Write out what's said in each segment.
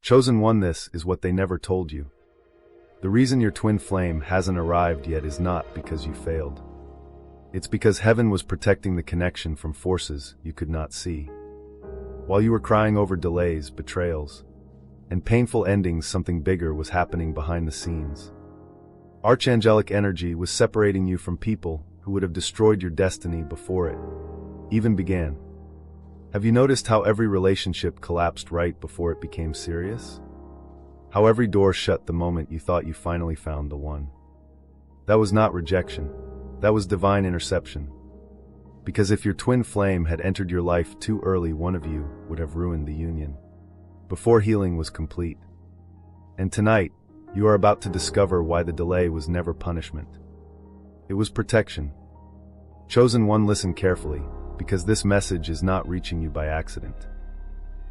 Chosen one, this is what they never told you. The reason your twin flame hasn't arrived yet is not because you failed. It's because heaven was protecting the connection from forces you could not see. While you were crying over delays, betrayals, and painful endings, something bigger was happening behind the scenes. Archangelic energy was separating you from people who would have destroyed your destiny before it even began. Have you noticed how every relationship collapsed right before it became serious? How every door shut the moment you thought you finally found the one? That was not rejection. That was divine interception. Because if your twin flame had entered your life too early, one of you would have ruined the union before healing was complete. And tonight, you are about to discover why the delay was never punishment. It was protection. Chosen one, listen carefully, because this message is not reaching you by accident.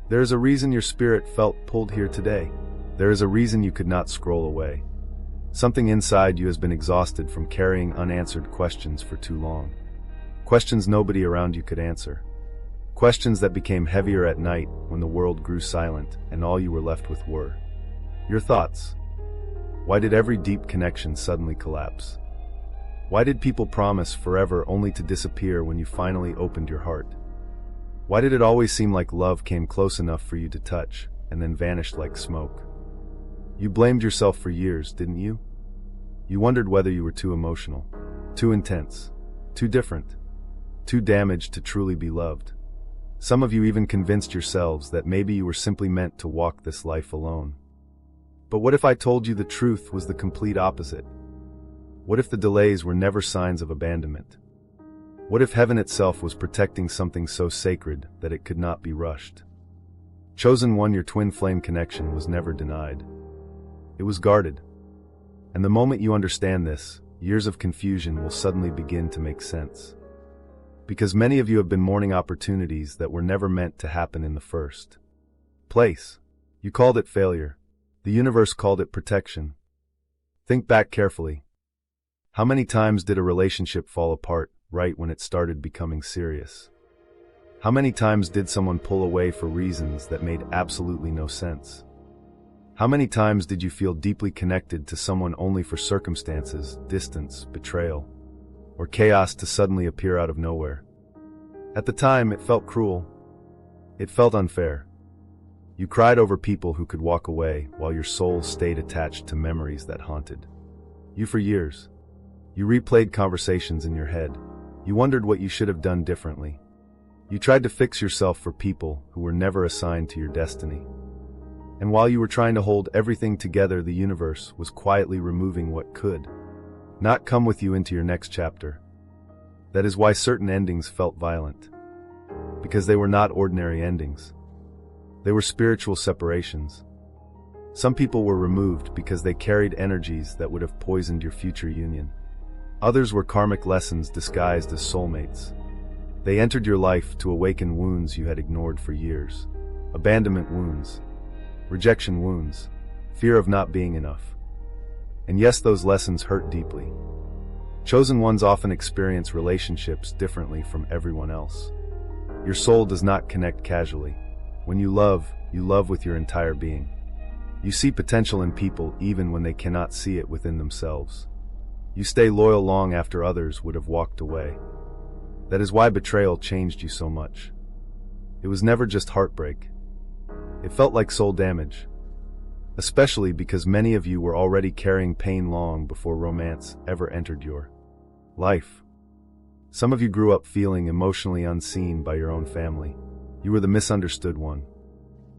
There is a reason your spirit felt pulled here today. There is a reason you could not scroll away. Something inside you has been exhausted from carrying unanswered questions for too long. Questions nobody around you could answer. Questions that became heavier at night when the world grew silent and all you were left with were your thoughts. Why did every deep connection suddenly collapse? Why did people promise forever only to disappear when you finally opened your heart? Why did it always seem like love came close enough for you to touch and then vanished like smoke? You blamed yourself for years, didn't you? You wondered whether you were too emotional, too intense, too different, too damaged to truly be loved. Some of you even convinced yourselves that maybe you were simply meant to walk this life alone. But what if I told you the truth was the complete opposite? What if the delays were never signs of abandonment? What if heaven itself was protecting something so sacred that it could not be rushed? Chosen one, your twin flame connection was never denied. It was guarded. And the moment you understand this, years of confusion will suddenly begin to make sense. Because many of you have been mourning opportunities that were never meant to happen in the first place. You called it failure. The universe called it protection. Think back carefully. How many times did a relationship fall apart right when it started becoming serious? How many times did someone pull away for reasons that made absolutely no sense? How many times did you feel deeply connected to someone only for circumstances, distance, betrayal, or chaos to suddenly appear out of nowhere? At the time, it felt cruel. It felt unfair. You cried over people who could walk away while your soul stayed attached to memories that haunted you for years. You replayed conversations in your head. You wondered what you should have done differently. You tried to fix yourself for people who were never assigned to your destiny. And while you were trying to hold everything together, the universe was quietly removing what could not come with you into your next chapter. That is why certain endings felt violent. Because they were not ordinary endings. They were spiritual separations. Some people were removed because they carried energies that would have poisoned your future union. Others were karmic lessons disguised as soulmates. They entered your life to awaken wounds you had ignored for years. Abandonment wounds. Rejection wounds. Fear of not being enough. And yes, those lessons hurt deeply. Chosen ones often experience relationships differently from everyone else. Your soul does not connect casually. When you love with your entire being. You see potential in people even when they cannot see it within themselves. You stay loyal long after others would have walked away. That is why betrayal changed you so much. It was never just heartbreak. It felt like soul damage. Especially because many of you were already carrying pain long before romance ever entered your life. Some of you grew up feeling emotionally unseen by your own family. You were the misunderstood one,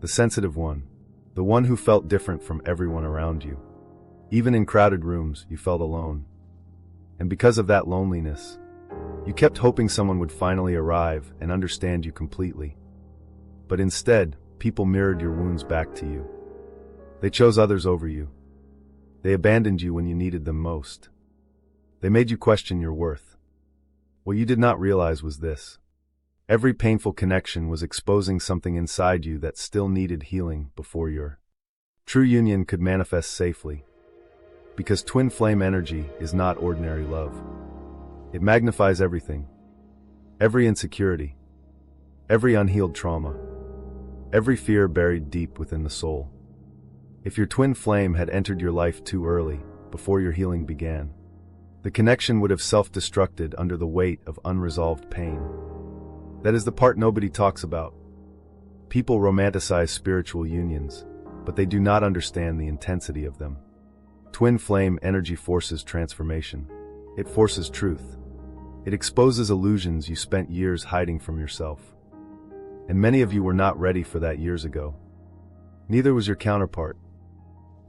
the sensitive one, the one who felt different from everyone around you. Even in crowded rooms, you felt alone. And because of that loneliness, you kept hoping someone would finally arrive and understand you completely. But instead, people mirrored your wounds back to you. They chose others over you. They abandoned you when you needed them most. They made you question your worth. What you did not realize was this. Every painful connection was exposing something inside you that still needed healing before your true union could manifest safely. Because twin flame energy is not ordinary love. It magnifies everything. Every insecurity. Every unhealed trauma. Every fear buried deep within the soul. If your twin flame had entered your life too early, before your healing began, the connection would have self-destructed under the weight of unresolved pain. That is the part nobody talks about. People romanticize spiritual unions, but they do not understand the intensity of them. Twin flame energy forces transformation. It forces truth. It exposes illusions you spent years hiding from yourself. And many of you were not ready for that years ago. Neither was your counterpart.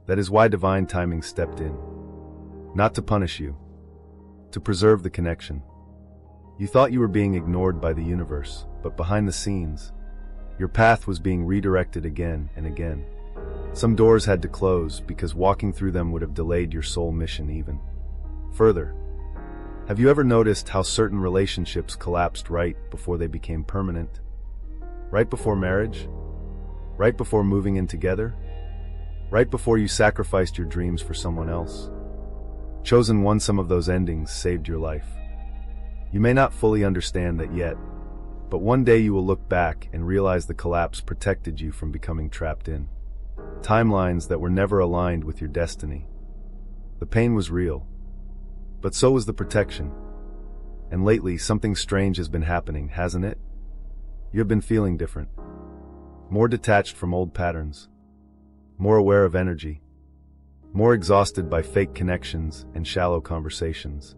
That is why divine timing stepped in. Not to punish you, to preserve the connection. You thought you were being ignored by the universe, but behind the scenes, your path was being redirected again and again. Some doors had to close because walking through them would have delayed your soul mission even further. Have you ever noticed how certain relationships collapsed right before they became permanent? Right before marriage? Right before moving in together? Right before you sacrificed your dreams for someone else? Chosen one, some of those endings saved your life. You may not fully understand that yet, but one day you will look back and realize the collapse protected you from becoming trapped in timelines that were never aligned with your destiny. The pain was real, but so was the protection. And lately, something strange has been happening, hasn't it? You have been feeling different. More detached from old patterns. More aware of energy. More exhausted by fake connections and shallow conversations.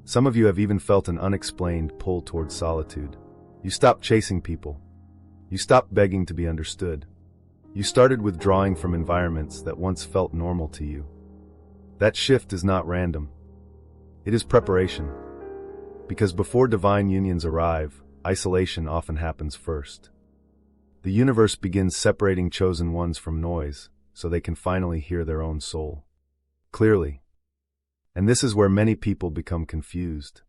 Some of you have even felt an unexplained pull towards solitude. You stopped chasing people. You stopped begging to be understood. You started withdrawing from environments that once felt normal to you. That shift is not random. It is preparation. Because before divine unions arrive, isolation often happens first. The universe begins separating chosen ones from noise, so they can finally hear their own soul clearly. And this is where many people become confused.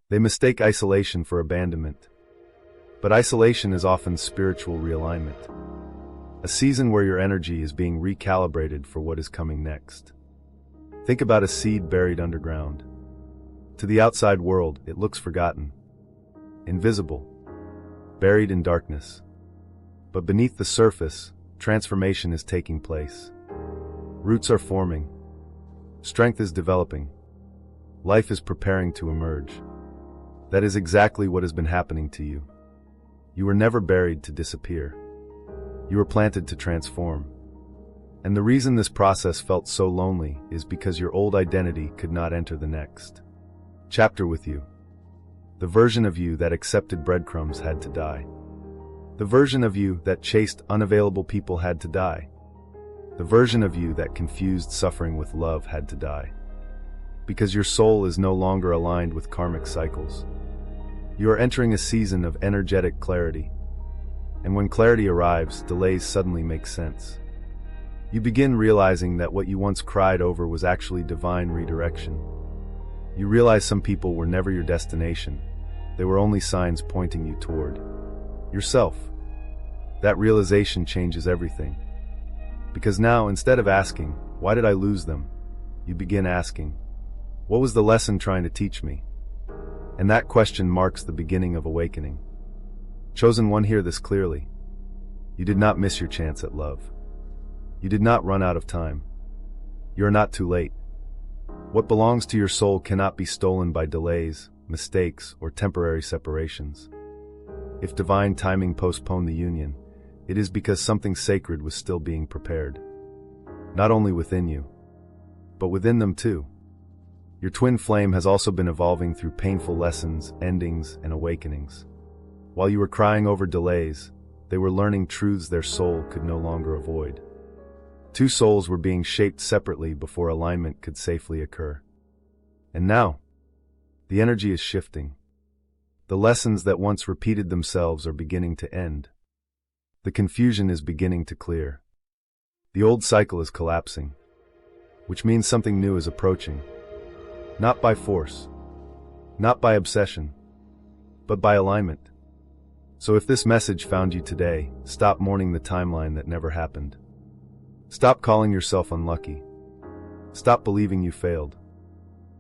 They mistake isolation for abandonment. But isolation is often spiritual realignment. A season where your energy is being recalibrated for what is coming next. Think about a seed buried underground. To the outside world, it looks forgotten, invisible, buried in darkness. But beneath the surface, transformation is taking place. Roots are forming. Strength is developing. Life is preparing to emerge. That is exactly what has been happening to you. You were never buried to disappear. You were planted to transform. And the reason this process felt so lonely is because your old identity could not enter the next chapter with you. The version of you that accepted breadcrumbs had to die. The version of you that chased unavailable people had to die. The version of you that confused suffering with love had to die. Because your soul is no longer aligned with karmic cycles. You are entering a season of energetic clarity. And when clarity arrives, delays suddenly make sense. You begin realizing that what you once cried over was actually divine redirection. You realize some people were never your destination. They were only signs pointing you toward yourself. That realization changes everything. Because now, instead of asking, "Why did I lose them?" you begin asking, "What was the lesson trying to teach me?" And that question marks the beginning of awakening. Chosen one, hear this clearly. You did not miss your chance at love. You did not run out of time. You are not too late. What belongs to your soul cannot be stolen by delays, mistakes, or temporary separations. If divine timing postponed the union, it is because something sacred was still being prepared. Not only within you, but within them too. Your twin flame has also been evolving through painful lessons, endings, and awakenings. While you were crying over delays, they were learning truths their soul could no longer avoid. Two souls were being shaped separately before alignment could safely occur. And now, the energy is shifting. The lessons that once repeated themselves are beginning to end. The confusion is beginning to clear. The old cycle is collapsing, which means something new is approaching. Not by force, not by obsession, but by alignment. So if this message found you today, stop mourning the timeline that never happened. Stop calling yourself unlucky. Stop believing you failed.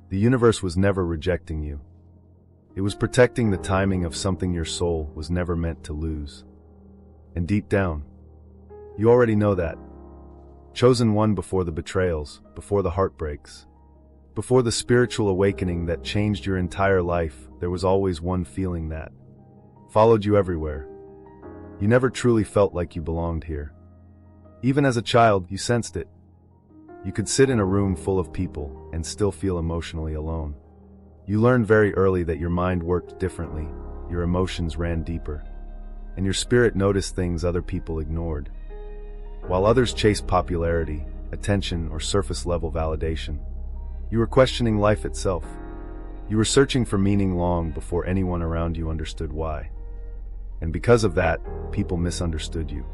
The universe was never rejecting you. It was protecting the timing of something your soul was never meant to lose. And deep down, you already know that. Chosen one before the betrayals, before the heartbreaks. Before the spiritual awakening that changed your entire life, there was always one feeling that followed you everywhere. You never truly felt like you belonged here. Even as a child, you sensed it. You could sit in a room full of people and still feel emotionally alone. You learned very early that your mind worked differently, your emotions ran deeper, and your spirit noticed things other people ignored. While others chased popularity, attention, or surface-level validation, you were questioning life itself. You were searching for meaning long before anyone around you understood why. And because of that, people misunderstood you.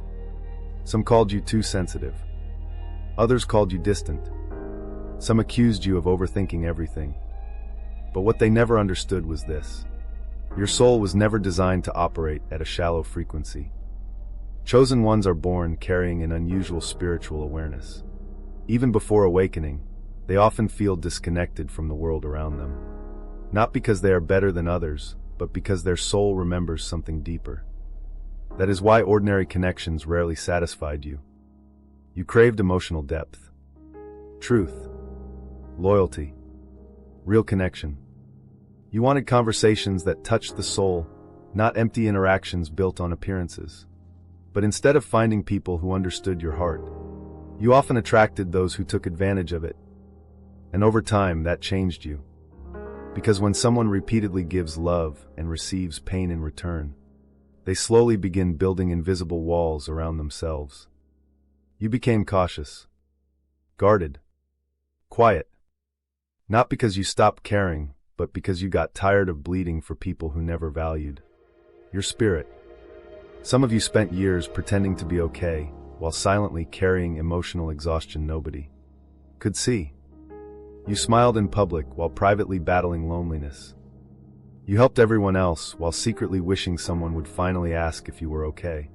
Some called you too sensitive. Others called you distant. Some accused you of overthinking everything. But what they never understood was this: your soul was never designed to operate at a shallow frequency. Chosen ones are born carrying an unusual spiritual awareness. Even before awakening, they often feel disconnected from the world around them. Not because they are better than others, but because their soul remembers something deeper. That is why ordinary connections rarely satisfied you. You craved emotional depth, truth, loyalty, real connection. You wanted conversations that touched the soul, not empty interactions built on appearances. But instead of finding people who understood your heart, you often attracted those who took advantage of it. And over time, that changed you. Because when someone repeatedly gives love and receives pain in return, they slowly begin building invisible walls around themselves. You became cautious, guarded, quiet. Not because you stopped caring, but because you got tired of bleeding for people who never valued your spirit. Some of you spent years pretending to be okay, while silently carrying emotional exhaustion nobody could see. You smiled in public while privately battling loneliness. You helped everyone else while secretly wishing someone would finally ask if you were okay.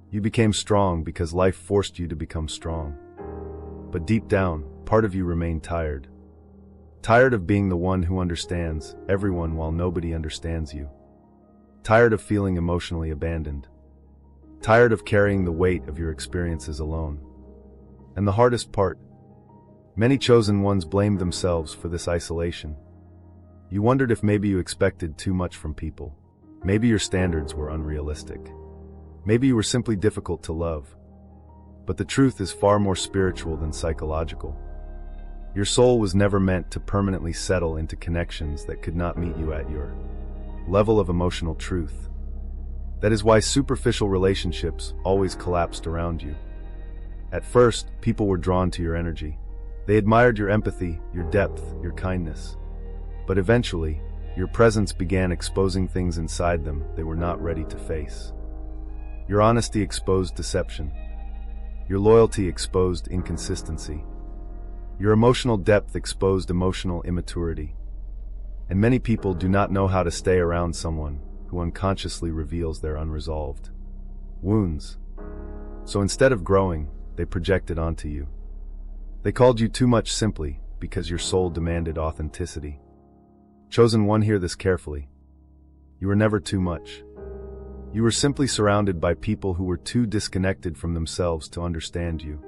You became strong because life forced you to become strong. But deep down, part of you remained tired. Tired of being the one who understands everyone while nobody understands you. Tired of feeling emotionally abandoned. Tired of carrying the weight of your experiences alone. And the hardest part, many chosen ones blamed themselves for this isolation. You wondered if maybe you expected too much from people. Maybe your standards were unrealistic. Maybe you were simply difficult to love. But the truth is far more spiritual than psychological. Your soul was never meant to permanently settle into connections that could not meet you at your level of emotional truth. That is why superficial relationships always collapsed around you. At first, people were drawn to your energy. They admired your empathy, your depth, your kindness. But eventually, your presence began exposing things inside them they were not ready to face. Your honesty exposed deception. Your loyalty exposed inconsistency. Your emotional depth exposed emotional immaturity. And many people do not know how to stay around someone who unconsciously reveals their unresolved wounds. So instead of growing, they projected onto you. They called you too much simply because your soul demanded authenticity. Chosen one, hear this carefully. You were never too much. You were simply surrounded by people who were too disconnected from themselves to understand you.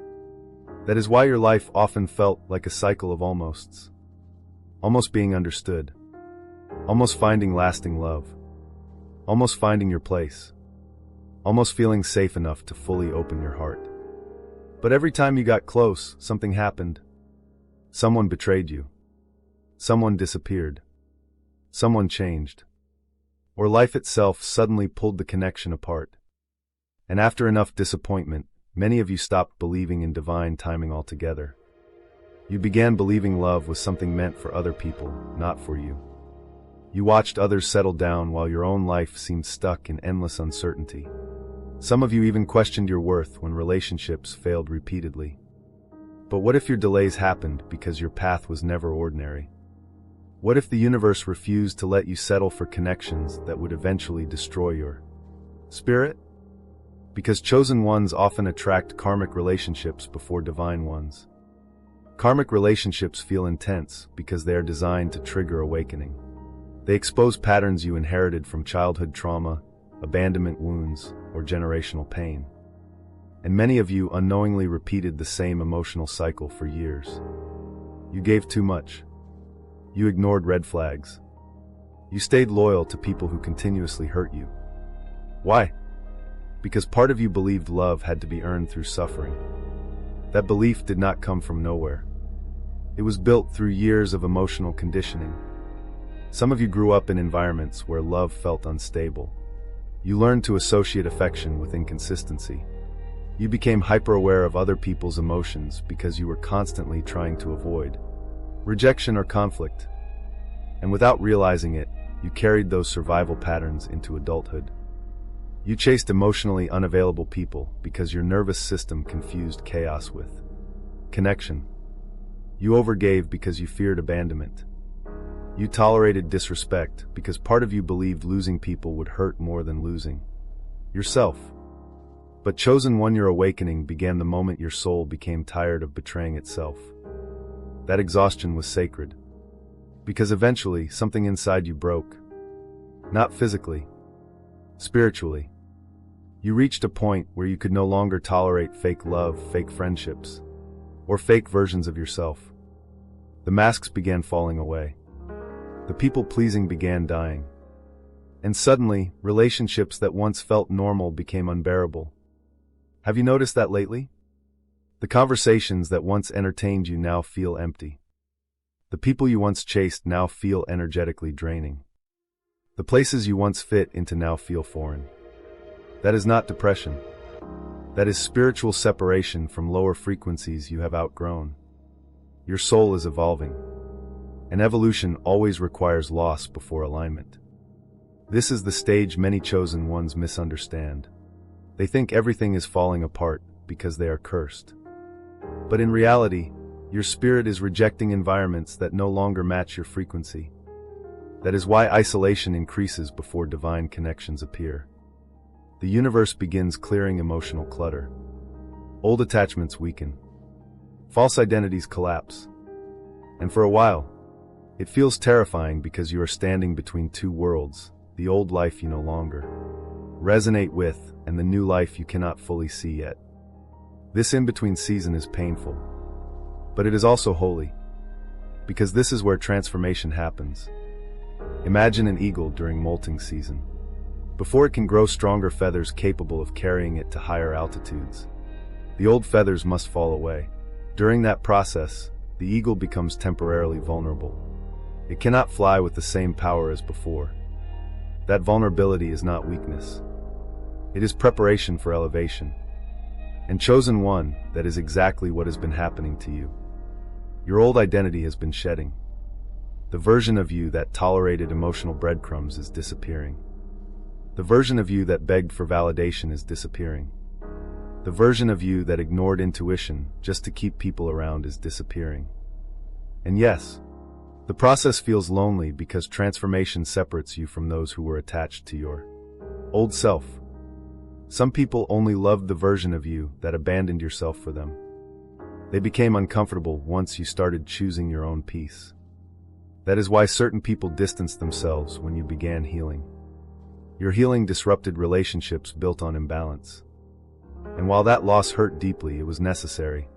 That is why your life often felt like a cycle of almosts. Almost being understood. Almost finding lasting love. Almost finding your place. Almost feeling safe enough to fully open your heart. But every time you got close, something happened. Someone betrayed you. Someone disappeared. Someone changed. Or life itself suddenly pulled the connection apart. And after enough disappointment, many of you stopped believing in divine timing altogether. You began believing love was something meant for other people, not for you. You watched others settle down while your own life seemed stuck in endless uncertainty. Some of you even questioned your worth when relationships failed repeatedly. But what if your delays happened because your path was never ordinary? What if the universe refused to let you settle for connections that would eventually destroy your spirit? Because chosen ones often attract karmic relationships before divine ones. Karmic relationships feel intense because they are designed to trigger awakening. They expose patterns you inherited from childhood trauma, abandonment wounds, or generational pain. And many of you unknowingly repeated the same emotional cycle for years. You gave too much. You ignored red flags. You stayed loyal to people who continuously hurt you. Why? Because part of you believed love had to be earned through suffering. That belief did not come from nowhere. It was built through years of emotional conditioning. Some of you grew up in environments where love felt unstable. You learned to associate affection with inconsistency. You became hyper-aware of other people's emotions because you were constantly trying to avoid rejection or conflict. And without realizing it, you carried those survival patterns into adulthood. You chased emotionally unavailable people because your nervous system confused chaos with connection. You overgave because you feared abandonment. You tolerated disrespect because part of you believed losing people would hurt more than losing yourself. But chosen one, your awakening began the moment your soul became tired of betraying itself. That exhaustion was sacred, because eventually something inside you broke. Not physically, spiritually. You reached a point where you could no longer tolerate fake love, fake friendships, or fake versions of yourself. The masks began falling away. The people-pleasing began dying. And suddenly, relationships that once felt normal became unbearable. Have you noticed that lately? The conversations that once entertained you now feel empty. The people you once chased now feel energetically draining. The places you once fit into now feel foreign. That is not depression. That is spiritual separation from lower frequencies you have outgrown. Your soul is evolving. And evolution always requires loss before alignment. This is the stage many chosen ones misunderstand. They think everything is falling apart because they are cursed. But in reality, your spirit is rejecting environments that no longer match your frequency. That is why isolation increases before divine connections appear. The universe begins clearing emotional clutter. Old attachments weaken. False identities collapse. And for a while, it feels terrifying because you are standing between two worlds, the old life you no longer resonate with, and the new life you cannot fully see yet. This in-between season is painful, but it is also holy, because this is where transformation happens. Imagine an eagle during molting season. Before it can grow stronger feathers capable of carrying it to higher altitudes, the old feathers must fall away. During that process, the eagle becomes temporarily vulnerable. It cannot fly with the same power as before. That vulnerability is not weakness. It is preparation for elevation. And chosen one, that is exactly what has been happening to you. Your old identity has been shedding. The version of you that tolerated emotional breadcrumbs is disappearing. The version of you that begged for validation is disappearing. The version of you that ignored intuition just to keep people around is disappearing. And yes, the process feels lonely because transformation separates you from those who were attached to your old self. Some people only loved the version of you that abandoned yourself for them. They became uncomfortable once you started choosing your own peace. That is why certain people distanced themselves when you began healing. Your healing disrupted relationships built on imbalance. And while that loss hurt deeply, it was necessary.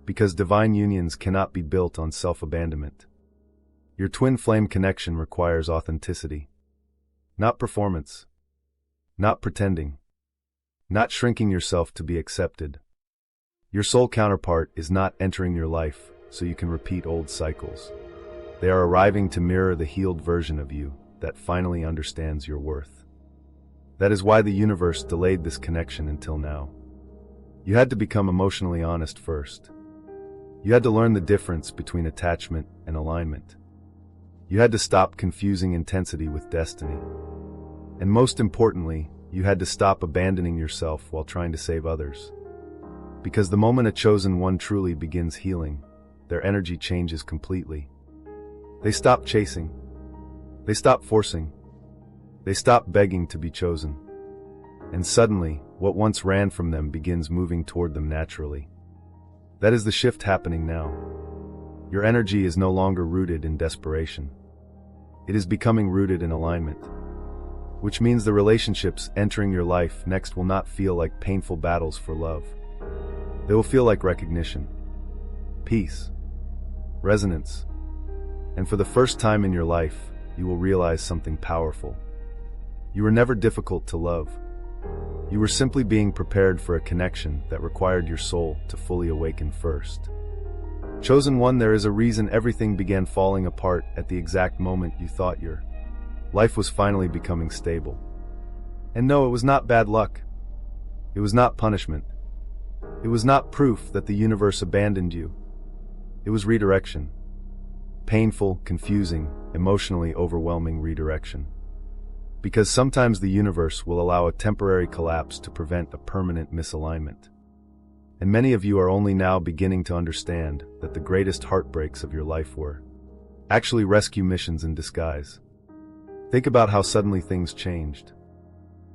Because divine unions cannot be built on self-abandonment. Your twin flame connection requires authenticity. Not performance. Not pretending. Not shrinking yourself to be accepted. Your soul counterpart is not entering your life so you can repeat old cycles. They are arriving to mirror the healed version of you that finally understands your worth. That is why the universe delayed this connection until now. You had to become emotionally honest first. You had to learn the difference between attachment and alignment. You had to stop confusing intensity with destiny. And most importantly, you had to stop abandoning yourself while trying to save others. Because the moment a chosen one truly begins healing, their energy changes completely. They stop chasing. They stop forcing. They stop begging to be chosen. And suddenly, what once ran from them begins moving toward them naturally. That is the shift happening now. Your energy is no longer rooted in desperation. It is becoming rooted in alignment. which means the relationships entering your life next will not feel like painful battles for love. They will feel like recognition, peace, resonance, and for the first time in your life, you will realize something powerful. You were never difficult to love. You were simply being prepared for a connection that required your soul to fully awaken first. Chosen one, there is a reason everything began falling apart at the exact moment you thought your life was finally becoming stable. And no, it was not bad luck. It was not punishment. It was not proof that the universe abandoned you. It was redirection. Painful, confusing, emotionally overwhelming redirection. Because sometimes the universe will allow a temporary collapse to prevent a permanent misalignment. And many of you are only now beginning to understand that the greatest heartbreaks of your life were actually rescue missions in disguise. Think about how suddenly things changed.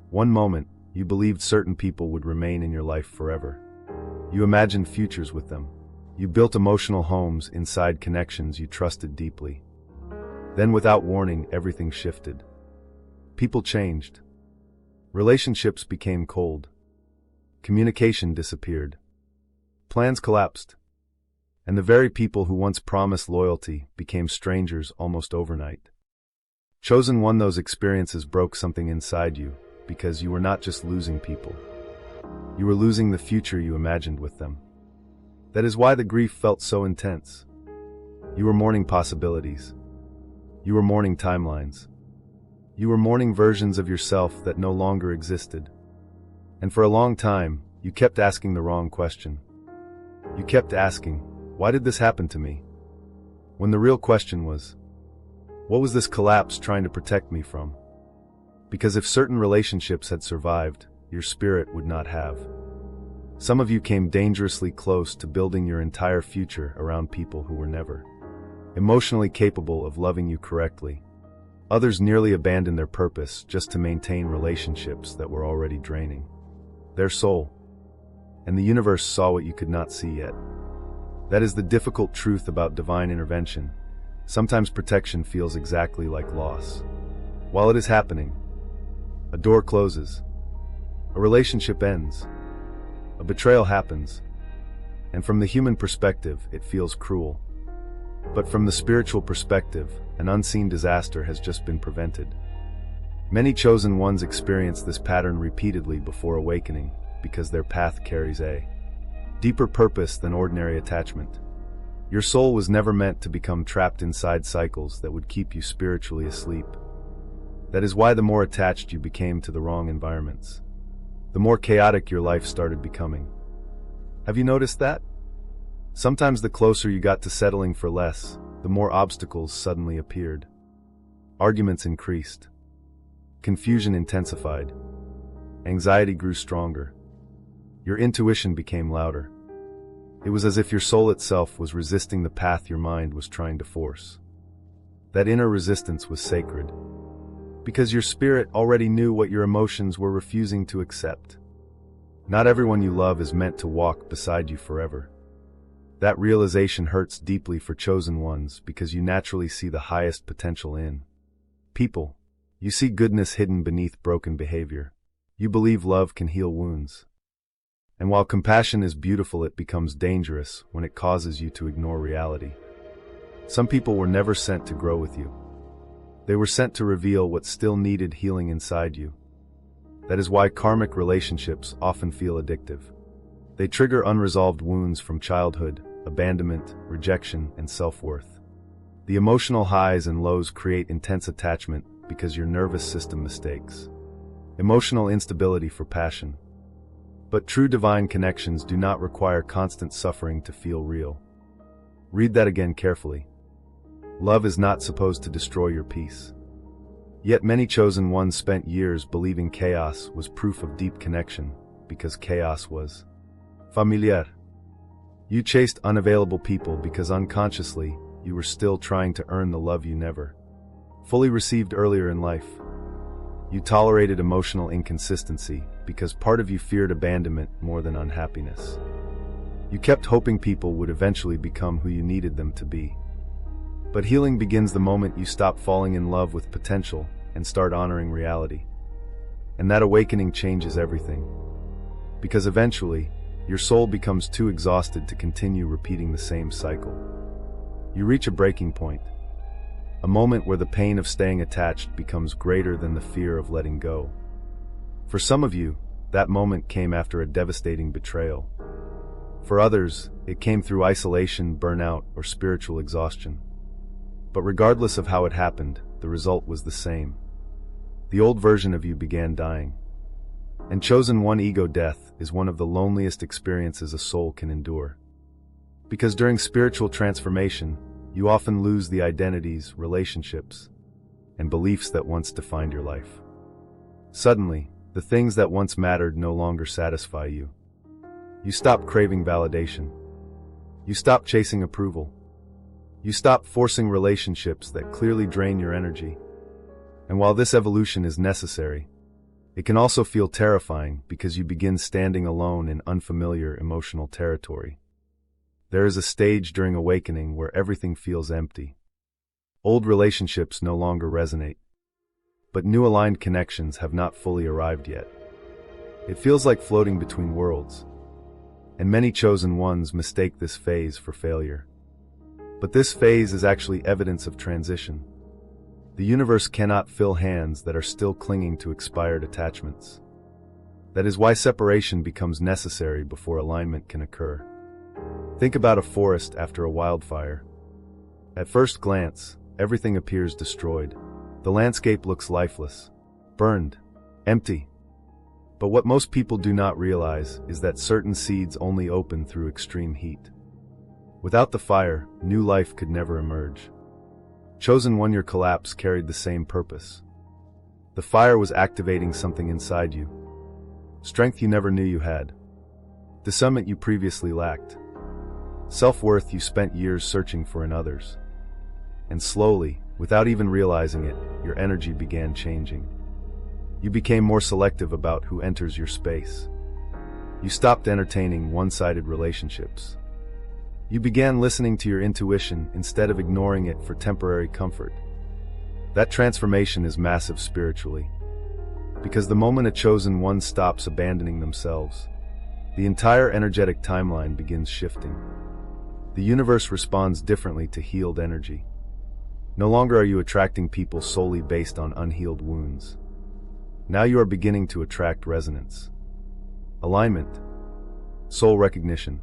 One moment, you believed certain people would remain in your life forever. You imagined futures with them. You built emotional homes inside connections you trusted deeply. Then, without warning, everything shifted. People changed. Relationships became cold. Communication disappeared. Plans collapsed. And the very people who once promised loyalty became strangers almost overnight. Chosen one, those experiences broke something inside you, because you were not just losing people. You were losing the future you imagined with them. That is why the grief felt so intense. You were mourning possibilities. You were mourning timelines. You were mourning versions of yourself that no longer existed. And for a long time, you kept asking the wrong question. You kept asking, why did this happen to me? When the real question was, what was this collapse trying to protect me from? Because if certain relationships had survived, your spirit would not have. Some of you came dangerously close to building your entire future around people who were never emotionally capable of loving you correctly. Others nearly abandoned their purpose just to maintain relationships that were already draining their soul. And the universe saw what you could not see yet. That is the difficult truth about divine intervention. Sometimes protection feels exactly like loss. While it is happening, a door closes, a relationship ends, a betrayal happens, and from the human perspective, it feels cruel. But from the spiritual perspective, an unseen disaster has just been prevented. Many chosen ones experience this pattern repeatedly before awakening, because their path carries a deeper purpose than ordinary attachment. Your soul was never meant to become trapped inside cycles that would keep you spiritually asleep. That is why the more attached you became to the wrong environments, the more chaotic your life started becoming. Have you noticed that? Sometimes the closer you got to settling for less, the more obstacles suddenly appeared. Arguments increased. Confusion intensified. Anxiety grew stronger. Your intuition became louder. It was as if your soul itself was resisting the path your mind was trying to force. That inner resistance was sacred, because your spirit already knew what your emotions were refusing to accept. Not everyone you love is meant to walk beside you forever. That realization hurts deeply for chosen ones because you naturally see the highest potential in people. You see goodness hidden beneath broken behavior. You believe love can heal wounds. And while compassion is beautiful, it becomes dangerous when it causes you to ignore reality. Some people were never sent to grow with you. They were sent to reveal what still needed healing inside you. That is why karmic relationships often feel addictive. They trigger unresolved wounds from childhood, abandonment, rejection, and self-worth. The emotional highs and lows create intense attachment because your nervous system mistakes emotional instability for passion. But true divine connections do not require constant suffering to feel real. Read that again carefully. Love is not supposed to destroy your peace. Yet many chosen ones spent years believing chaos was proof of deep connection, because chaos was familiar. You chased unavailable people because unconsciously, you were still trying to earn the love you never fully received earlier in life. You tolerated emotional inconsistency because part of you feared abandonment more than unhappiness. You kept hoping people would eventually become who you needed them to be. But healing begins the moment you stop falling in love with potential and start honoring reality. And that awakening changes everything. Because eventually, your soul becomes too exhausted to continue repeating the same cycle. You reach a breaking point, a moment where the pain of staying attached becomes greater than the fear of letting go. For some of you, that moment came after a devastating betrayal. For others, it came through isolation, burnout, or spiritual exhaustion. But regardless of how it happened, the result was the same. The old version of you began dying. And chosen one ego death is one of the loneliest experiences a soul can endure. Because during spiritual transformation, you often lose the identities, relationships, and beliefs that once defined your life. Suddenly, the things that once mattered no longer satisfy you. You stop craving validation. You stop chasing approval. You stop forcing relationships that clearly drain your energy. And while this evolution is necessary, it can also feel terrifying because you begin standing alone in unfamiliar emotional territory. There is a stage during awakening where everything feels empty. Old relationships no longer resonate, but new aligned connections have not fully arrived yet. It feels like floating between worlds, and many chosen ones mistake this phase for failure. But this phase is actually evidence of transition. The universe cannot fill hands that are still clinging to expired attachments. That is why separation becomes necessary before alignment can occur. Think about a forest after a wildfire. At first glance, everything appears destroyed. The landscape looks lifeless, burned, empty. But what most people do not realize is that certain seeds only open through extreme heat. Without the fire, new life could never emerge. Chosen one, your collapse carried the same purpose. The fire was activating something inside you. Strength you never knew you had. Discernment you previously lacked. Self-worth you spent years searching for in others. And slowly, without even realizing it, your energy began changing. You became more selective about who enters your space. You stopped entertaining one-sided relationships. You began listening to your intuition instead of ignoring it for temporary comfort. That transformation is massive spiritually. Because the moment a chosen one stops abandoning themselves, the entire energetic timeline begins shifting. The universe responds differently to healed energy. No longer are you attracting people solely based on unhealed wounds. Now you are beginning to attract resonance, alignment, soul recognition.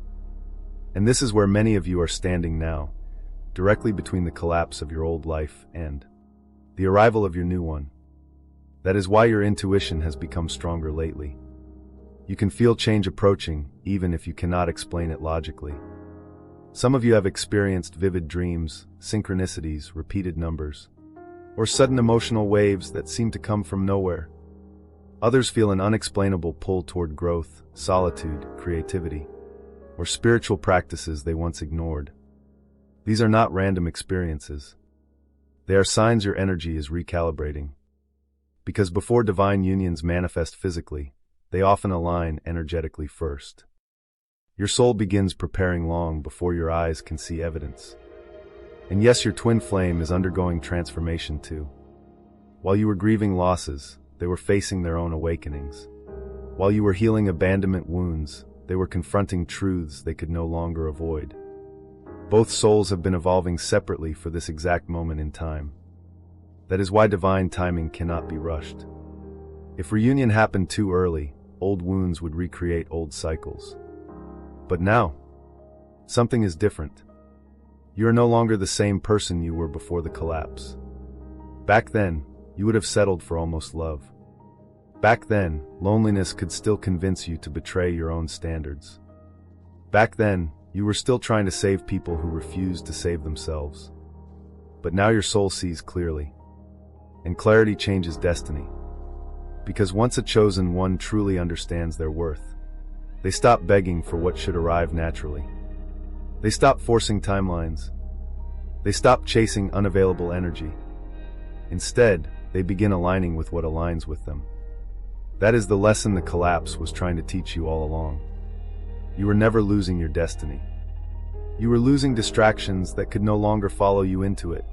And this is where many of you are standing now, directly between the collapse of your old life and the arrival of your new one. That is why your intuition has become stronger lately. You can feel change approaching, even if you cannot explain it logically. Some of you have experienced vivid dreams, synchronicities, repeated numbers, or sudden emotional waves that seem to come from nowhere. Others feel an unexplainable pull toward growth, solitude, creativity, or spiritual practices they once ignored. These are not random experiences. They are signs your energy is recalibrating. Because before divine unions manifest physically, they often align energetically first. Your soul begins preparing long before your eyes can see evidence. And yes, your twin flame is undergoing transformation too. While you were grieving losses, they were facing their own awakenings. While you were healing abandonment wounds, they were confronting truths they could no longer avoid. Both souls have been evolving separately for this exact moment in time. That is why divine timing cannot be rushed. If reunion happened too early, old wounds would recreate old cycles. But now, something is different. You are no longer the same person you were before the collapse. Back then, you would have settled for almost love. Back then, loneliness could still convince you to betray your own standards. Back then, you were still trying to save people who refused to save themselves. But now your soul sees clearly. And clarity changes destiny. Because once a chosen one truly understands their worth, they stop begging for what should arrive naturally. They stop forcing timelines. They stop chasing unavailable energy. Instead, they begin aligning with what aligns with them. That is the lesson the collapse was trying to teach you all along. You were never losing your destiny. You were losing distractions that could no longer follow you into it.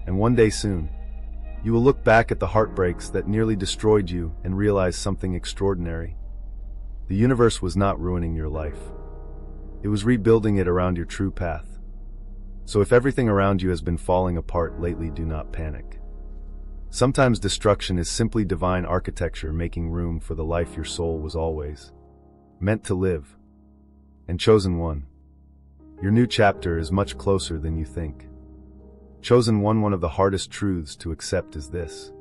And one day soon, You will look back at the heartbreaks that nearly destroyed you and realize something extraordinary. The universe was not ruining your life. It was rebuilding it around your true path. So if everything around you has been falling apart lately, do not panic. Sometimes destruction is simply divine architecture making room for the life your soul was always meant to live. And chosen one, your new chapter is much closer than you think. Chosen one of the hardest truths to accept is this.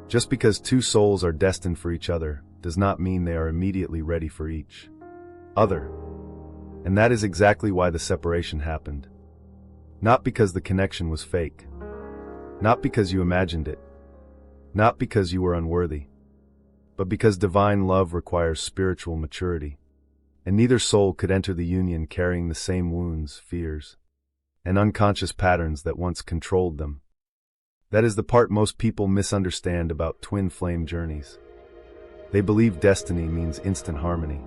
Just because two souls are destined for each other does not mean they are immediately ready for each other. And that is exactly why the separation happened. Not because the connection was fake. Not because you imagined it. Not because you were unworthy. But because divine love requires spiritual maturity. And neither soul could enter the union carrying the same wounds, fears, and unconscious patterns that once controlled them. That is the part most people misunderstand about twin flame journeys. They believe destiny means instant harmony.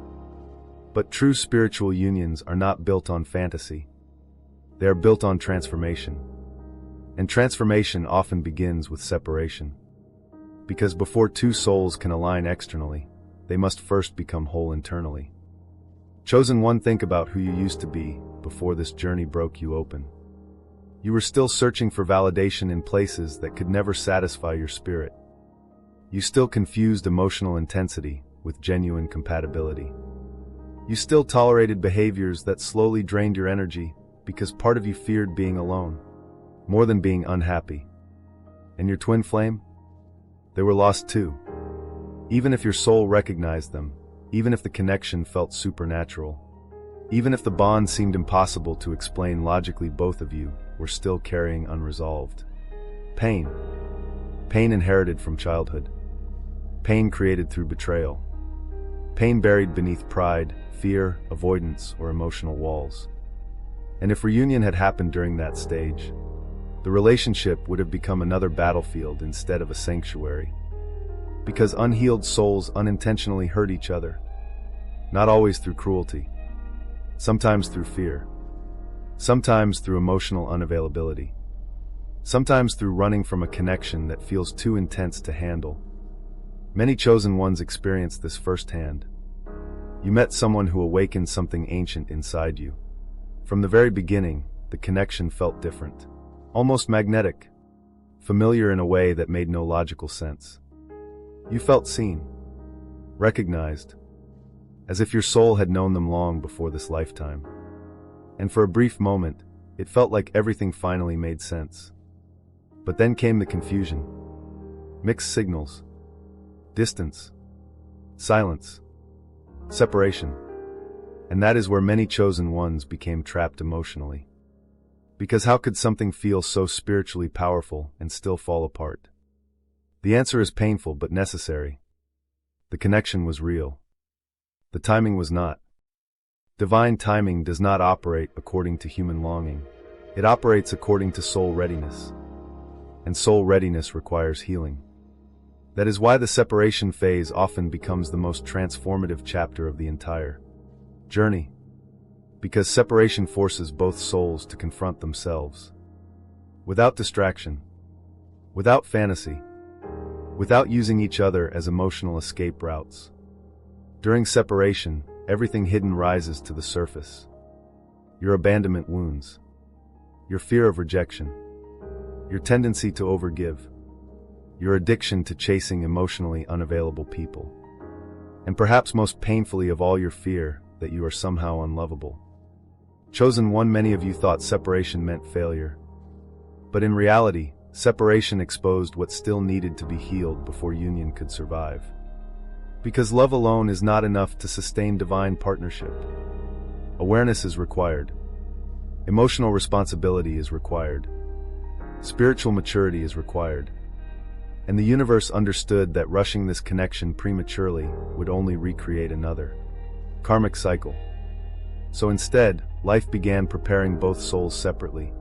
But true spiritual unions are not built on fantasy. They are built on transformation. And transformation often begins with separation. Because before two souls can align externally, they must first become whole internally. Chosen one, think about who you used to be before this journey broke you open. You were still searching for validation in places that could never satisfy your spirit. You still confused emotional intensity with genuine compatibility. You still tolerated behaviors that slowly drained your energy because part of you feared being alone, more than being unhappy. And your twin flame? They were lost too. Even if your soul recognized them, even if the connection felt supernatural, even if the bond seemed impossible to explain logically, both of you were still carrying unresolved pain. Pain inherited from childhood. Pain created through betrayal. Pain buried beneath pride, fear, avoidance, or emotional walls. And if reunion had happened during that stage, the relationship would have become another battlefield instead of a sanctuary. Because unhealed souls unintentionally hurt each other. Not always through cruelty. Sometimes through fear. Sometimes through emotional unavailability. Sometimes through running from a connection that feels too intense to handle. Many chosen ones experienced this firsthand. You met someone who awakened something ancient inside you. From the very beginning, the connection felt different. Almost magnetic. Familiar in a way that made no logical sense. You felt seen. Recognized. As if your soul had known them long before this lifetime. And for a brief moment, it felt like everything finally made sense. But then came the confusion. Mixed signals. Distance. Silence. Separation. And that is where many chosen ones became trapped emotionally. Because how could something feel so spiritually powerful and still fall apart? The answer is painful but necessary. The connection was real. The timing was not. Divine timing does not operate according to human longing. It operates according to soul readiness. And soul readiness requires healing. That is why the separation phase often becomes the most transformative chapter of the entire journey. Because separation forces both souls to confront themselves. Without distraction. Without fantasy. Without using each other as emotional escape routes. During separation, everything hidden rises to the surface. Your abandonment wounds. Your fear of rejection. Your tendency to overgive. Your addiction to chasing emotionally unavailable people. And perhaps most painfully of all, your fear that you are somehow unlovable. Chosen one, many of you thought separation meant failure. But in reality, separation exposed what still needed to be healed before union could survive. Because love alone is not enough to sustain divine partnership. Awareness is required. Emotional responsibility is required. Spiritual maturity is required. And the universe understood that rushing this connection prematurely would only recreate another karmic cycle. So instead, life began preparing both souls separately.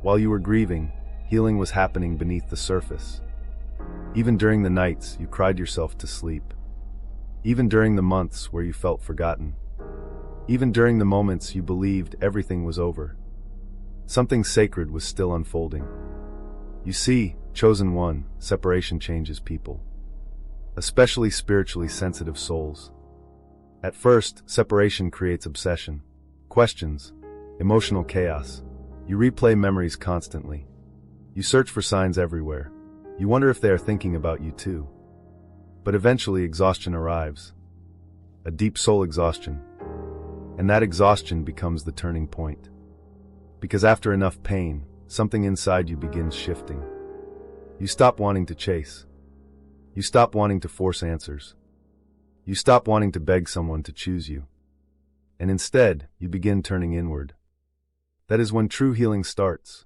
While you were grieving, healing was happening beneath the surface. Even during the nights you cried yourself to sleep. Even during the months where you felt forgotten. Even during the moments you believed everything was over. Something sacred was still unfolding. You see, Chosen one, separation changes people, especially spiritually sensitive souls. At first, separation creates obsession, questions, emotional chaos. You replay memories constantly. You search for signs everywhere. You wonder if they are thinking about you too. But eventually exhaustion arrives. A deep soul exhaustion. And that exhaustion becomes the turning point. Because after enough pain, something inside you begins shifting. You stop wanting to chase. You stop wanting to force answers. You stop wanting to beg someone to choose you. And instead, you begin turning inward. That is when true healing starts.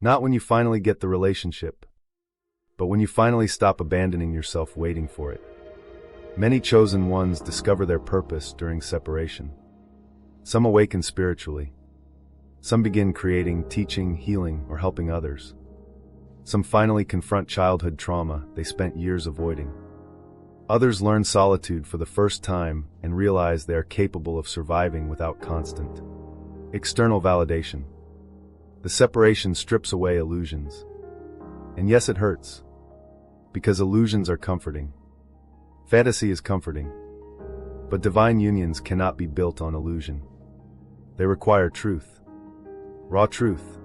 Not when you finally get the relationship, but when you finally stop abandoning yourself waiting for it. Many chosen ones discover their purpose during separation. Some awaken spiritually. Some begin creating, teaching, healing, or helping others. Some finally confront childhood trauma they spent years avoiding. Others learn solitude for the first time and realize they are capable of surviving without constant external validation. The separation strips away illusions. And yes, it hurts. Because illusions are comforting. Fantasy is comforting. But divine unions cannot be built on illusion. They require truth. Raw truth.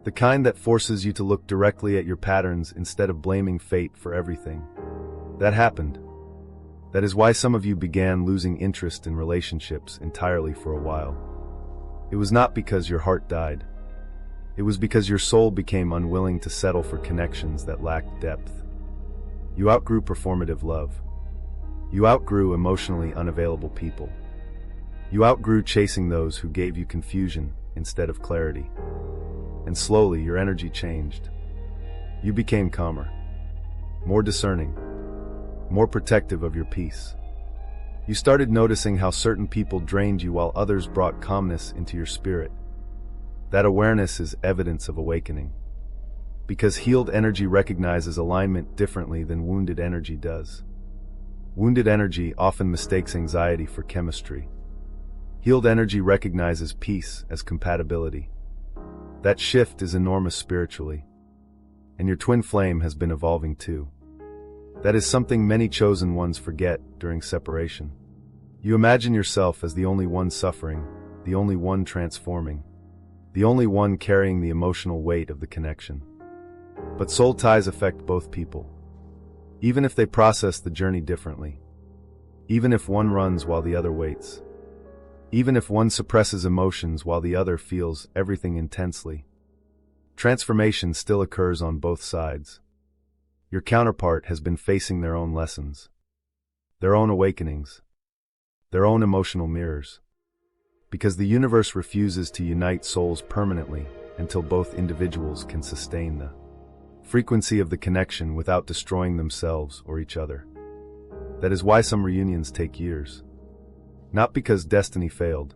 The kind that forces you to look directly at your patterns instead of blaming fate for everything. That happened. That is why some of you began losing interest in relationships entirely for a while. It was not because your heart died. It was because your soul became unwilling to settle for connections that lacked depth. You outgrew performative love. You outgrew emotionally unavailable people. You outgrew chasing those who gave you confusion instead of clarity. And slowly your energy changed. You became calmer, more discerning, more protective of your peace. You started noticing how certain people drained you while others brought calmness into your spirit. That awareness is evidence of awakening. Because healed energy recognizes alignment differently than wounded energy does. Wounded energy often mistakes anxiety for chemistry. Healed energy recognizes peace as compatibility. That shift is enormous spiritually. And your twin flame has been evolving too. That is something many chosen ones forget during separation. You imagine yourself as the only one suffering, the only one transforming, the only one carrying the emotional weight of the connection. But soul ties affect both people. Even if they process the journey differently. Even if one runs while the other waits. Even if one suppresses emotions while the other feels everything intensely. Transformation still occurs on both sides. Your counterpart has been facing their own lessons, their own awakenings, their own emotional mirrors. Because the universe refuses to unite souls permanently until both individuals can sustain the frequency of the connection without destroying themselves or each other. That is why some reunions take years. Not because destiny failed,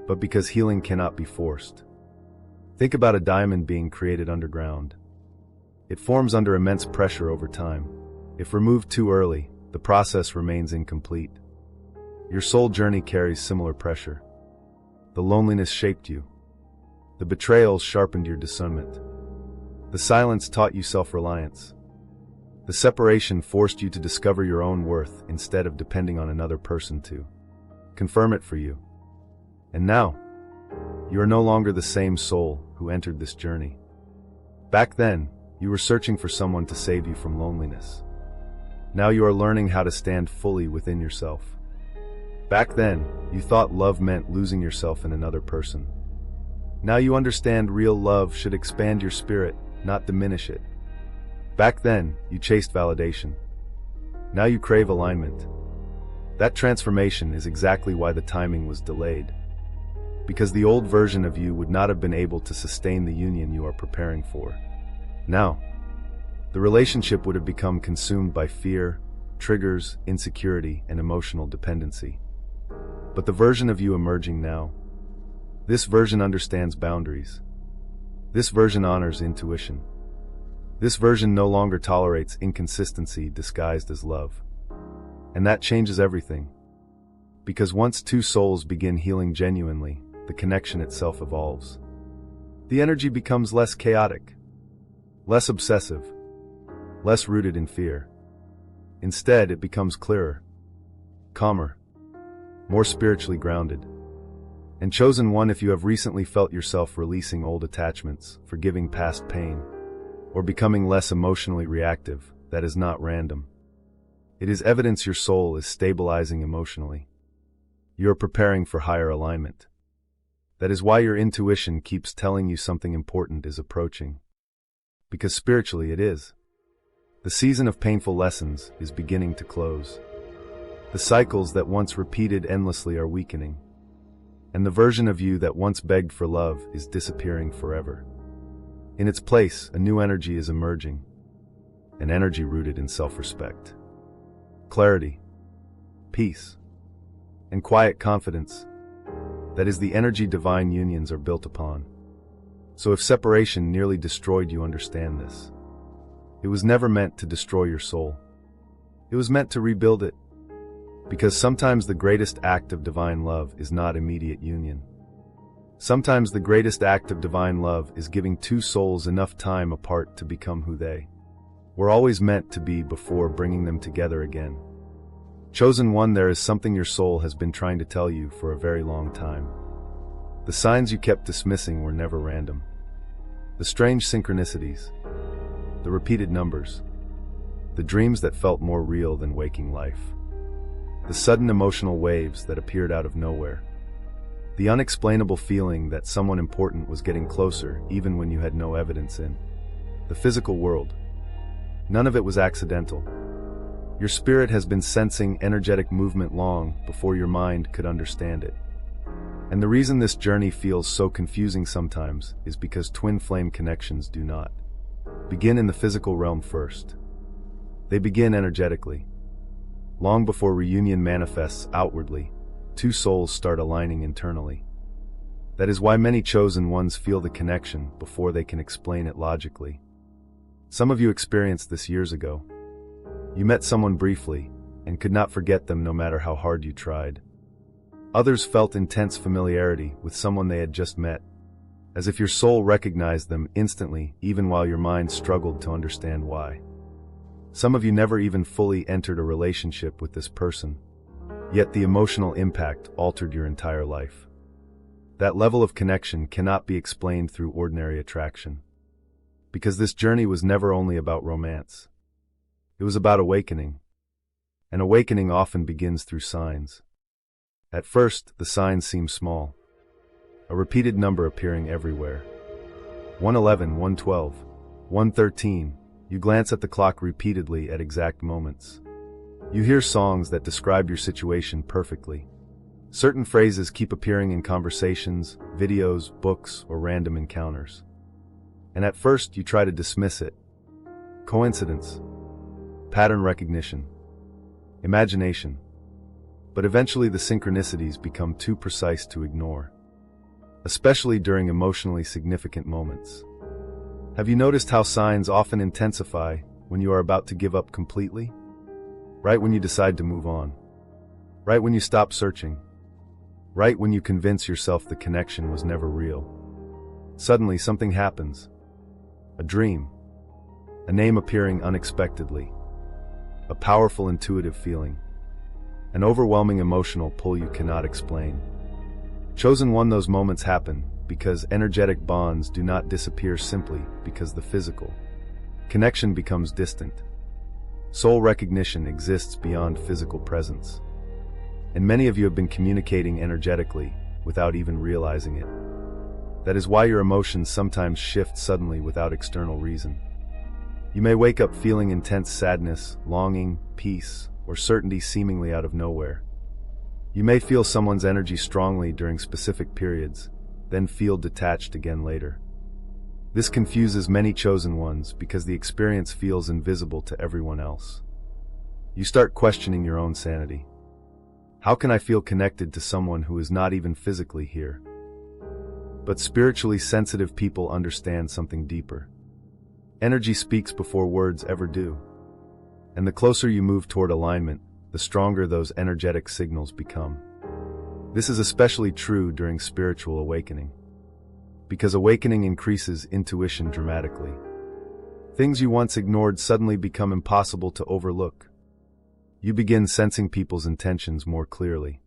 but because healing cannot be forced. Think about a diamond being created underground. It forms under immense pressure over time. If removed too early, the process remains incomplete. Your soul journey carries similar pressure. The loneliness shaped you. The betrayals sharpened your discernment. The silence taught you self-reliance. The separation forced you to discover your own worth instead of depending on another person to confirm it for you. And now, you are no longer the same soul who entered this journey. Back then, you were searching for someone to save you from loneliness. Now you are learning how to stand fully within yourself. Back then, you thought love meant losing yourself in another person. Now you understand real love should expand your spirit, not diminish it. Back then, you chased validation. Now you crave alignment. That transformation is exactly why the timing was delayed. Because the old version of you would not have been able to sustain the union you are preparing for. Now, the relationship would have become consumed by fear, triggers, insecurity, and emotional dependency. But the version of you emerging now, this version understands boundaries. This version honors intuition. This version no longer tolerates inconsistency disguised as love. And that changes everything. Because once two souls begin healing genuinely, the connection itself evolves. The energy becomes less chaotic. less obsessive, less rooted in fear. Instead, it becomes clearer, calmer, more spiritually grounded. And chosen one if you have recently felt yourself releasing old attachments, forgiving past pain, or becoming less emotionally reactive, that is not random. It is evidence your soul is stabilizing emotionally. You are preparing for higher alignment. That is why your intuition keeps telling you something important is approaching. Because spiritually it is. The season of painful lessons is beginning to close. The cycles that once repeated endlessly are weakening. And the version of you that once begged for love is disappearing forever. In its place, a new energy is emerging. An energy rooted in self-respect, clarity, peace, and quiet confidence. That is the energy divine unions are built upon. So if separation nearly destroyed you, understand this. It was never meant to destroy your soul. It was meant to rebuild it. Because sometimes the greatest act of divine love is not immediate union. Sometimes the greatest act of divine love is giving two souls enough time apart to become who they were always meant to be before bringing them together again. Chosen one, there is something your soul has been trying to tell you for a very long time. The signs you kept dismissing were never random. The strange synchronicities, the repeated numbers, the dreams that felt more real than waking life, the sudden emotional waves that appeared out of nowhere, the unexplainable feeling that someone important was getting closer even when you had no evidence in the physical world. None of it was accidental. Your spirit has been sensing energetic movement long before your mind could understand it. And the reason this journey feels so confusing sometimes is because twin flame connections do not begin in the physical realm first. They begin energetically. Long before reunion manifests outwardly, two souls start aligning internally. That is why many chosen ones feel the connection before they can explain it logically. Some of you experienced this years ago. You met someone briefly and could not forget them no matter how hard you tried. Others felt intense familiarity with someone they had just met, as if your soul recognized them instantly even while your mind struggled to understand why. Some of you never even fully entered a relationship with this person, yet the emotional impact altered your entire life. That level of connection cannot be explained through ordinary attraction. Because this journey was never only about romance. It was about awakening. And awakening often begins through signs. At first, the signs seem small. A repeated number appearing everywhere. 111, 112, 113. You glance at the clock repeatedly at exact moments. You hear songs that describe your situation perfectly. Certain phrases keep appearing in conversations, videos, books, or random encounters. And at first, you try to dismiss it. Coincidence, pattern recognition, imagination. But eventually the synchronicities become too precise to ignore, especially during emotionally significant moments. Have you noticed how signs often intensify when you are about to give up completely? Right when you decide to move on. Right when you stop searching. Right when you convince yourself the connection was never real. Suddenly something happens. A dream. A name appearing unexpectedly. A powerful intuitive feeling. An overwhelming emotional pull you cannot explain. Chosen one, those moments happen because energetic bonds do not disappear simply because the physical connection becomes distant. Soul recognition exists beyond physical presence. And many of you have been communicating energetically without even realizing it. That is why your emotions sometimes shift suddenly without external reason. You may wake up feeling intense sadness, longing, peace, or certainty seemingly out of nowhere. You may feel someone's energy strongly during specific periods, then feel detached again later. This confuses many chosen ones because the experience feels invisible to everyone else. You start questioning your own sanity. How can I feel connected to someone who is not even physically here? But spiritually sensitive people understand something deeper. Energy speaks before words ever do. And the closer you move toward alignment, the stronger those energetic signals become. This is especially true during spiritual awakening. Because awakening increases intuition dramatically. Things you once ignored suddenly become impossible to overlook. You begin sensing people's intentions more clearly.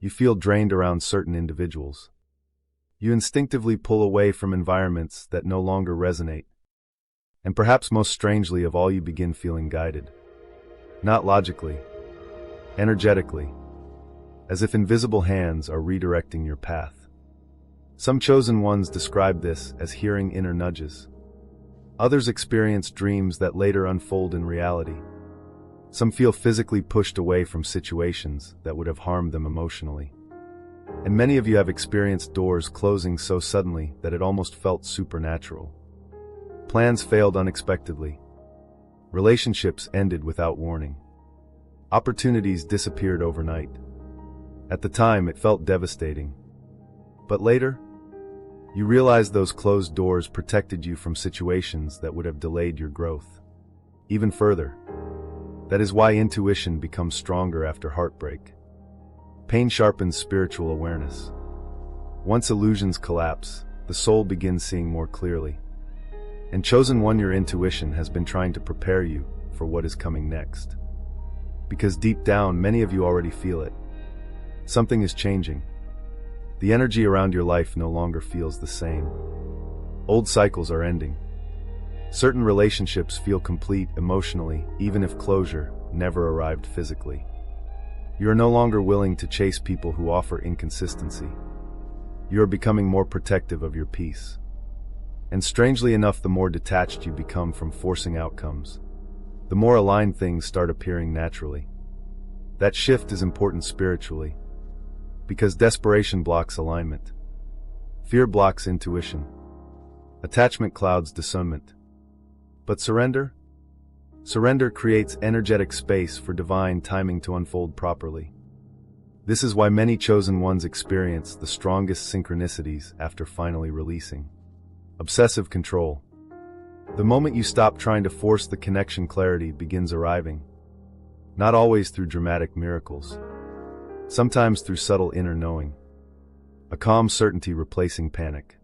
You feel drained around certain individuals. You instinctively pull away from environments that no longer resonate. And perhaps most strangely of all, you begin feeling guided. Not logically, energetically, as if invisible hands are redirecting your path. Some chosen ones describe this as hearing inner nudges. Others experience dreams that later unfold in reality. Some feel physically pushed away from situations that would have harmed them emotionally. And many of you have experienced doors closing so suddenly that it almost felt supernatural. Plans failed unexpectedly. Relationships ended without warning. Opportunities disappeared overnight. At the time, it felt devastating. But later, you realized those closed doors protected you from situations that would have delayed your growth. Even further, that is why intuition becomes stronger after heartbreak. Pain sharpens spiritual awareness. Once illusions collapse, the soul begins seeing more clearly. And chosen one, your intuition has been trying to prepare you for what is coming next. Because deep down, many of you already feel it. Something is changing. The energy around your life no longer feels the same. Old cycles are ending. Certain relationships feel complete emotionally, even if closure never arrived physically. You are no longer willing to chase people who offer inconsistency. You are becoming more protective of your peace. And strangely enough, the more detached you become from forcing outcomes, the more aligned things start appearing naturally. That shift is important spiritually, because desperation blocks alignment. Fear blocks intuition. Attachment clouds discernment. But surrender? Surrender creates energetic space for divine timing to unfold properly. This is why many chosen ones experience the strongest synchronicities after finally releasing. Obsessive control. The moment you stop trying to force the connection, clarity begins arriving. Not always through dramatic miracles. Sometimes through subtle inner knowing. A calm certainty replacing panic.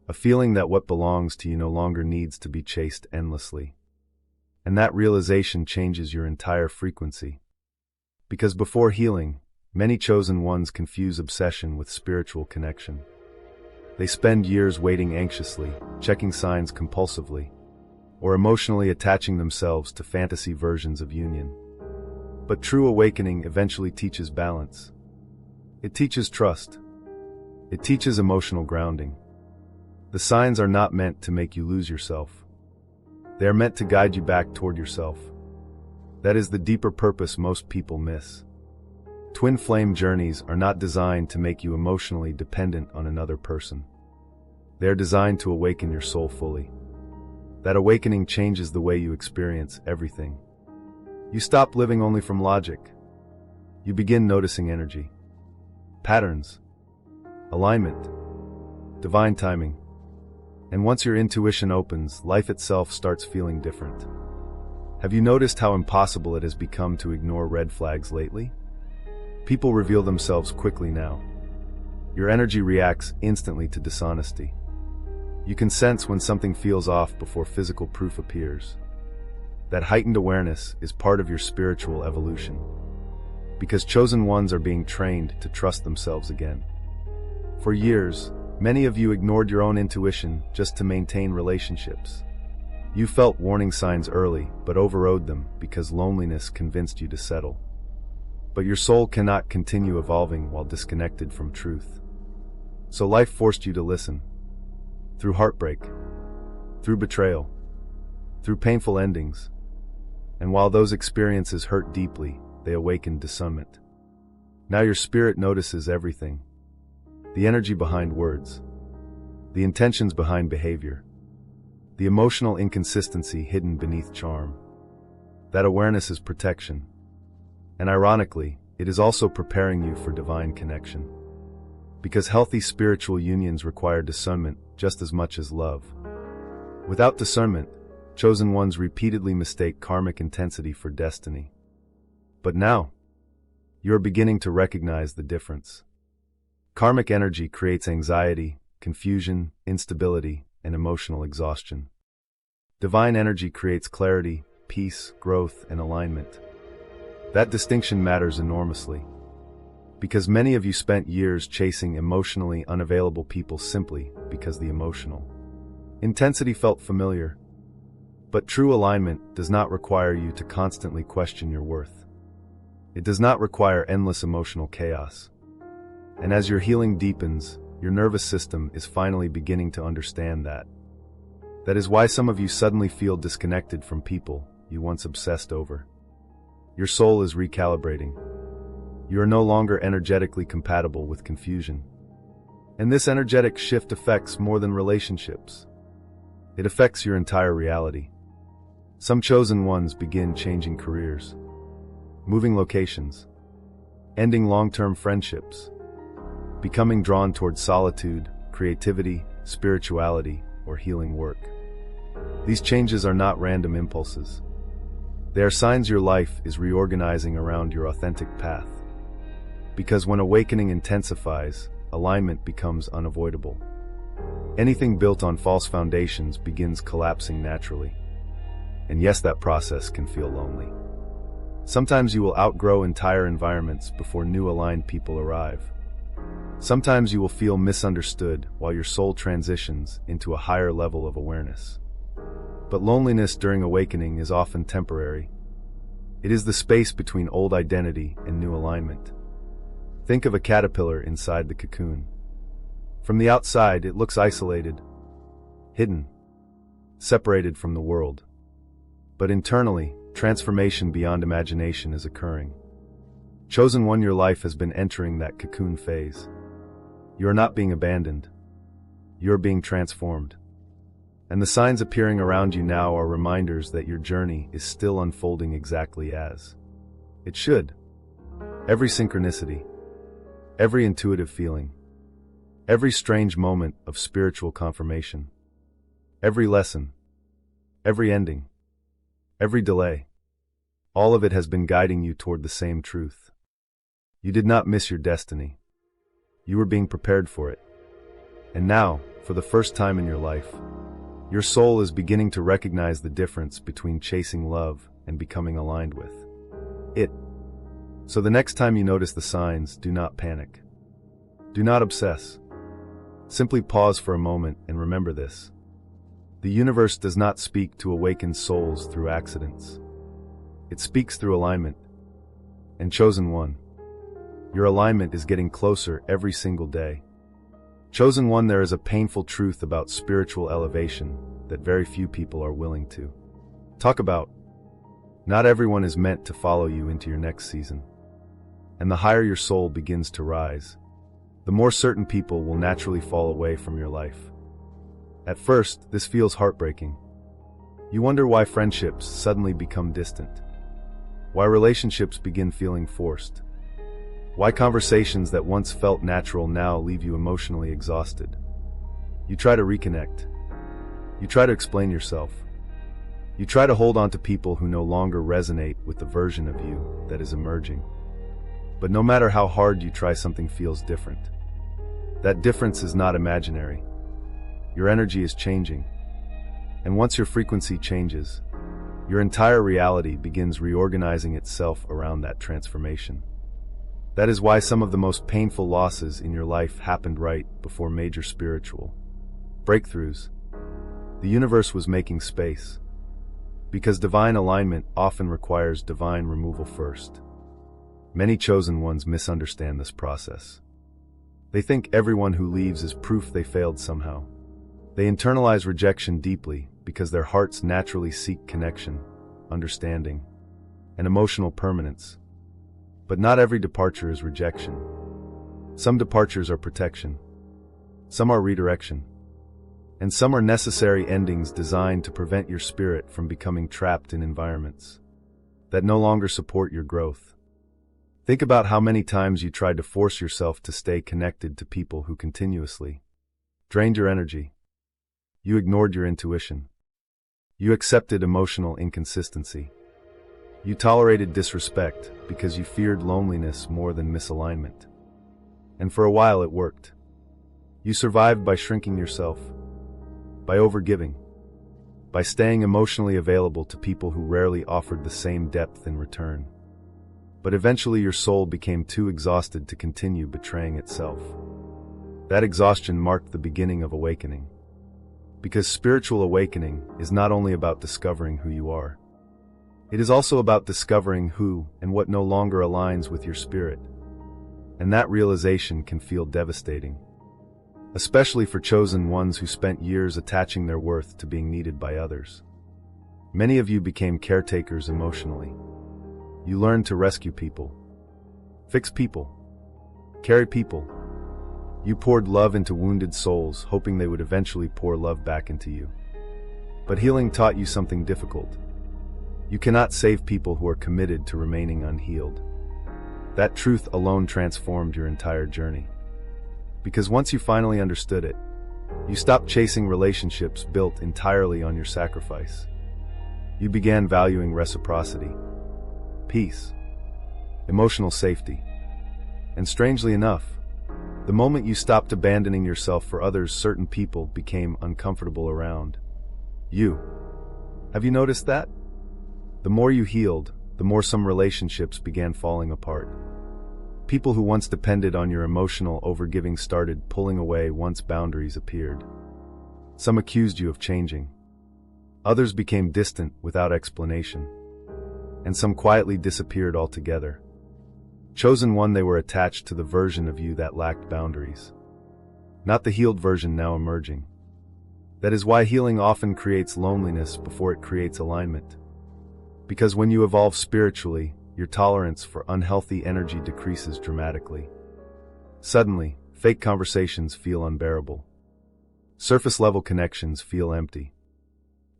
A feeling that what belongs to you no longer needs to be chased endlessly. And that realization changes your entire frequency. Because before healing, many chosen ones confuse obsession with spiritual connection. They spend years waiting anxiously, checking signs compulsively, or emotionally attaching themselves to fantasy versions of union. But true awakening eventually teaches balance. It teaches trust. It teaches emotional grounding. The signs are not meant to make you lose yourself. They are meant to guide you back toward yourself. That is the deeper purpose most people miss. Twin flame journeys are not designed to make you emotionally dependent on another person. They are designed to awaken your soul fully. That awakening changes the way you experience everything. You stop living only from logic. You begin noticing energy, patterns, alignment, divine timing. And once your intuition opens, life itself starts feeling different. Have you noticed how impossible it has become to ignore red flags lately? People reveal themselves quickly now. Your energy reacts instantly to dishonesty. You can sense when something feels off before physical proof appears. That heightened awareness is part of your spiritual evolution. Because chosen ones are being trained to trust themselves again. For years, many of you ignored your own intuition just to maintain relationships. You felt warning signs early, but overrode them because loneliness convinced you to settle. But your soul cannot continue evolving while disconnected from truth. So life forced you to listen. Through heartbreak, through betrayal, through painful endings. And while those experiences hurt deeply, they awakened discernment. Now your spirit notices everything. The energy behind words, the intentions behind behavior, the emotional inconsistency hidden beneath charm. That awareness is protection. And ironically, it is also preparing you for divine connection. Because healthy spiritual unions require discernment just as much as love. Without discernment, chosen ones repeatedly mistake karmic intensity for destiny. But now, you are beginning to recognize the difference. Karmic energy creates anxiety, confusion, instability, and emotional exhaustion. Divine energy creates clarity, peace, growth, and alignment. That distinction matters enormously, because many of you spent years chasing emotionally unavailable people simply because the emotional intensity felt familiar. But true alignment does not require you to constantly question your worth. It does not require endless emotional chaos. And as your healing deepens, your nervous system is finally beginning to understand that. That is why some of you suddenly feel disconnected from people you once obsessed over. Your soul is recalibrating. You are no longer energetically compatible with confusion. And this energetic shift affects more than relationships. It affects your entire reality. Some chosen ones begin changing careers, moving locations, ending long-term friendships, becoming drawn towards solitude, creativity, spirituality, or healing work. These changes are not random impulses. They are signs your life is reorganizing around your authentic path. Because when awakening intensifies, alignment becomes unavoidable. Anything built on false foundations begins collapsing naturally. And yes, that process can feel lonely. Sometimes you will outgrow entire environments before new aligned people arrive. Sometimes you will feel misunderstood while your soul transitions into a higher level of awareness. But loneliness during awakening is often temporary. It is the space between old identity and new alignment. Think of a caterpillar inside the cocoon. From the outside, it looks isolated, hidden, separated from the world. But internally, transformation beyond imagination is occurring. Chosen one, your life has been entering that cocoon phase. You are not being abandoned. You are being transformed. And the signs appearing around you now are reminders that your journey is still unfolding exactly as it should. Every synchronicity, every intuitive feeling, every strange moment of spiritual confirmation, every lesson, every ending, every delay, all of it has been guiding you toward the same truth. You did not miss your destiny. You were being prepared for it. And now, for the first time in your life, your soul is beginning to recognize the difference between chasing love and becoming aligned with it. So the next time you notice the signs, do not panic. Do not obsess. Simply pause for a moment and remember this. The universe does not speak to awakened souls through accidents. It speaks through alignment. And chosen one, your alignment is getting closer every single day. Chosen one, there is a painful truth about spiritual elevation that very few people are willing to talk about. Not everyone is meant to follow you into your next season. And the higher your soul begins to rise, the more certain people will naturally fall away from your life. At first, this feels heartbreaking. You wonder why friendships suddenly become distant, why relationships begin feeling forced, why conversations that once felt natural now leave you emotionally exhausted. You try to reconnect. You try to explain yourself. You try to hold on to people who no longer resonate with the version of you that is emerging. But no matter how hard you try, something feels different. That difference is not imaginary. Your energy is changing. And once your frequency changes, your entire reality begins reorganizing itself around that transformation. That is why some of the most painful losses in your life happened right before major spiritual breakthroughs. The universe was making space. Because divine alignment often requires divine removal first. Many chosen ones misunderstand this process. They think everyone who leaves is proof they failed somehow. They internalize rejection deeply because their hearts naturally seek connection, understanding, and emotional permanence. But not every departure is rejection. Some departures are protection. Some are redirection. And some are necessary endings designed to prevent your spirit from becoming trapped in environments that no longer support your growth. Think about how many times you tried to force yourself to stay connected to people who continuously drained your energy. You ignored your intuition. You accepted emotional inconsistency. You tolerated disrespect because you feared loneliness more than misalignment. And for a while it worked. You survived by shrinking yourself, by overgiving, by staying emotionally available to people who rarely offered the same depth in return. But eventually your soul became too exhausted to continue betraying itself. That exhaustion marked the beginning of awakening. Because spiritual awakening is not only about discovering who you are. It is also about discovering who and what no longer aligns with your spirit. And that realization can feel devastating. Especially for chosen ones who spent years attaching their worth to being needed by others. Many of you became caretakers emotionally. You learned to rescue people, fix people, carry people. You poured love into wounded souls, hoping they would eventually pour love back into you. But healing taught you something difficult. You cannot save people who are committed to remaining unhealed. That truth alone transformed your entire journey. Because once you finally understood it, you stopped chasing relationships built entirely on your sacrifice. You began valuing reciprocity, peace, emotional safety. And strangely enough, the moment you stopped abandoning yourself for others, certain people became uncomfortable around you. Have you noticed that? The more you healed, the more some relationships began falling apart. People who once depended on your emotional overgiving started pulling away once boundaries appeared. Some accused you of changing. Others became distant without explanation. And some quietly disappeared altogether. Chosen one, they were attached to the version of you that lacked boundaries. Not the healed version now emerging. That is why healing often creates loneliness before it creates alignment. Because when you evolve spiritually, your tolerance for unhealthy energy decreases dramatically. Suddenly, fake conversations feel unbearable. Surface-level connections feel empty.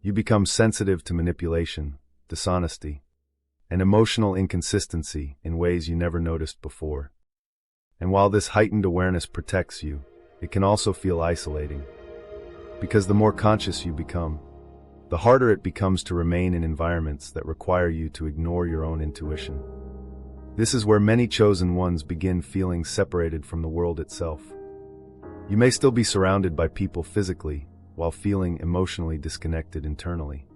You become sensitive to manipulation, dishonesty, and emotional inconsistency in ways you never noticed before. And while this heightened awareness protects you, it can also feel isolating. Because the more conscious you become, the harder it becomes to remain in environments that require you to ignore your own intuition. This is where many chosen ones begin feeling separated from the world itself. You may still be surrounded by people physically, while feeling emotionally disconnected internally.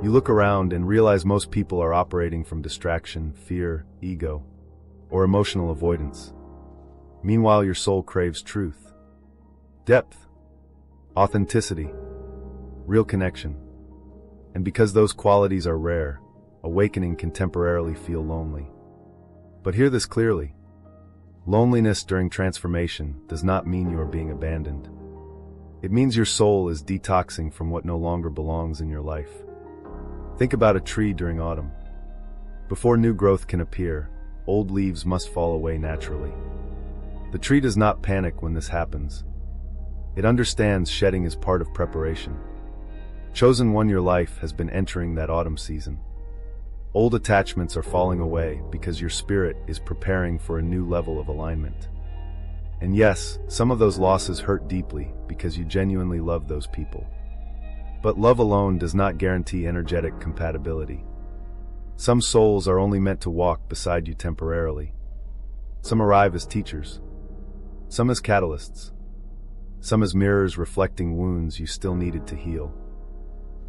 You look around and realize most people are operating from distraction, fear, ego, or emotional avoidance. Meanwhile, your soul craves truth, depth, authenticity, real connection. And because those qualities are rare, awakening can temporarily feel lonely. But hear this clearly. Loneliness during transformation does not mean you are being abandoned. It means your soul is detoxing from what no longer belongs in your life. Think about a tree during autumn. Before new growth can appear, old leaves must fall away naturally. The tree does not panic when this happens. It understands shedding is part of preparation. Chosen one, your life has been entering that autumn season. Old attachments are falling away because your spirit is preparing for a new level of alignment. And yes, some of those losses hurt deeply because you genuinely love those people. But love alone does not guarantee energetic compatibility. Some souls are only meant to walk beside you temporarily. Some arrive as teachers. Some as catalysts. Some as mirrors reflecting wounds you still needed to heal.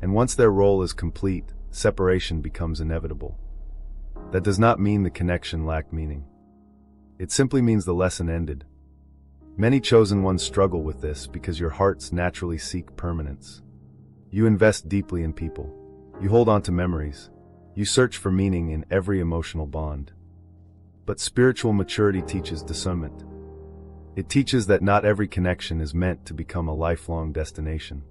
And once their role is complete, separation becomes inevitable. That does not mean the connection lacked meaning. It simply means the lesson ended. Many chosen ones struggle with this because your hearts naturally seek permanence. You invest deeply in people. You hold on to memories. You search for meaning in every emotional bond. But spiritual maturity teaches discernment. It teaches that not every connection is meant to become a lifelong destination.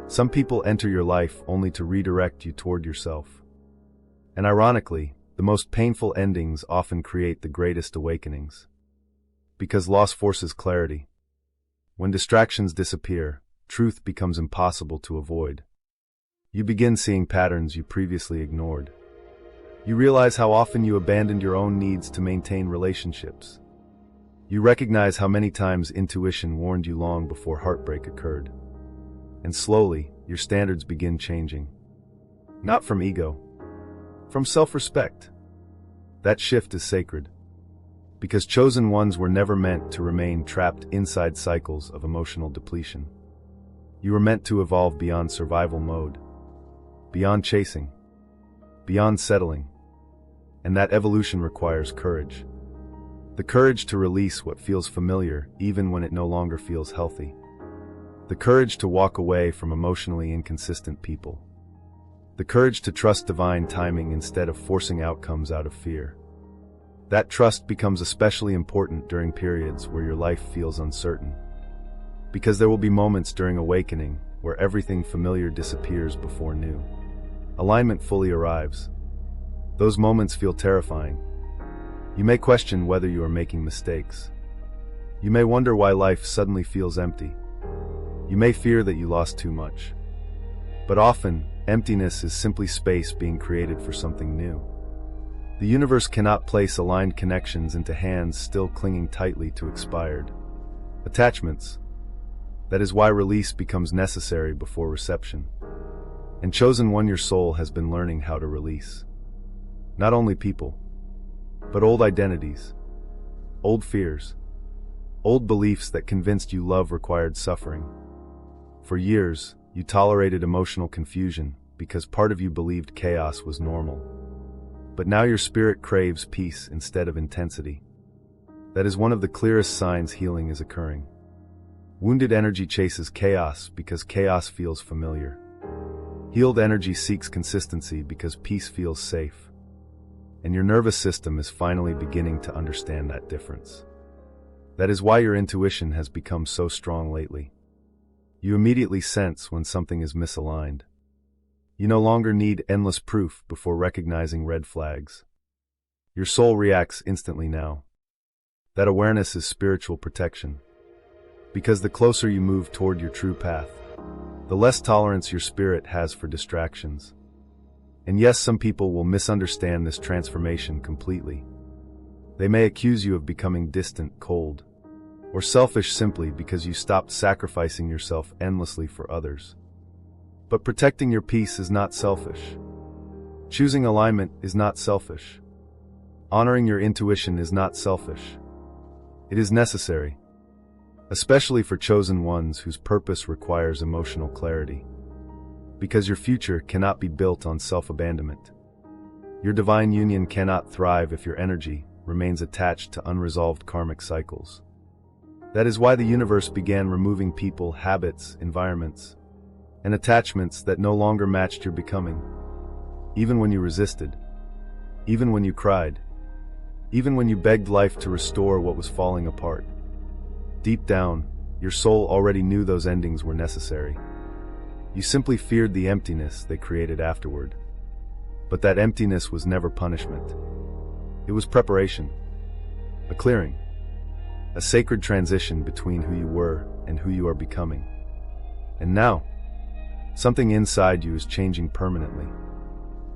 Some people enter your life only to redirect you toward yourself. And ironically, the most painful endings often create the greatest awakenings. Because loss forces clarity. When distractions disappear, truth becomes impossible to avoid. You begin seeing patterns you previously ignored. You realize how often you abandoned your own needs to maintain relationships. You recognize how many times intuition warned you long before heartbreak occurred. And slowly, your standards begin changing. Not from ego, from self-respect. That shift is sacred. Because chosen ones were never meant to remain trapped inside cycles of emotional depletion. You were meant to evolve beyond survival mode, beyond chasing, beyond settling. And that evolution requires courage. The courage to release what feels familiar even when it no longer feels healthy. The courage to walk away from emotionally inconsistent people. The courage to trust divine timing instead of forcing outcomes out of fear. That trust becomes especially important during periods where your life feels uncertain. Because there will be moments during awakening where everything familiar disappears before new. Alignment fully arrives. Those moments feel terrifying. You may question whether you are making mistakes. You may wonder why life suddenly feels empty. You may fear that you lost too much. But often, emptiness is simply space being created for something new. The universe cannot place aligned connections into hands still clinging tightly to expired attachments. That is why release becomes necessary before reception. And chosen one, your soul has been learning how to release. Not only people, but old identities, old fears, old beliefs that convinced you love required suffering. For years, you tolerated emotional confusion because part of you believed chaos was normal. But now your spirit craves peace instead of intensity. That is one of the clearest signs healing is occurring. Wounded energy chases chaos because chaos feels familiar. Healed energy seeks consistency because peace feels safe. And your nervous system is finally beginning to understand that difference. That is why your intuition has become so strong lately. You immediately sense when something is misaligned. You no longer need endless proof before recognizing red flags. Your soul reacts instantly now. That awareness is spiritual protection. Because the closer you move toward your true path, the less tolerance your spirit has for distractions. And yes, some people will misunderstand this transformation completely. They may accuse you of becoming distant, cold, or selfish simply because you stopped sacrificing yourself endlessly for others. But protecting your peace is not selfish. Choosing alignment is not selfish. Honoring your intuition is not selfish. It is necessary, especially for chosen ones whose purpose requires emotional clarity. Because your future cannot be built on self-abandonment. Your divine union cannot thrive if your energy remains attached to unresolved karmic cycles. That is why the universe began removing people, habits, environments, and attachments that no longer matched your becoming. Even when you resisted, even when you cried, even when you begged life to restore what was falling apart. Deep down, your soul already knew those endings were necessary. You simply feared the emptiness they created afterward. But that emptiness was never punishment. It was preparation, a clearing, a sacred transition between who you were and who you are becoming. And now, something inside you is changing permanently.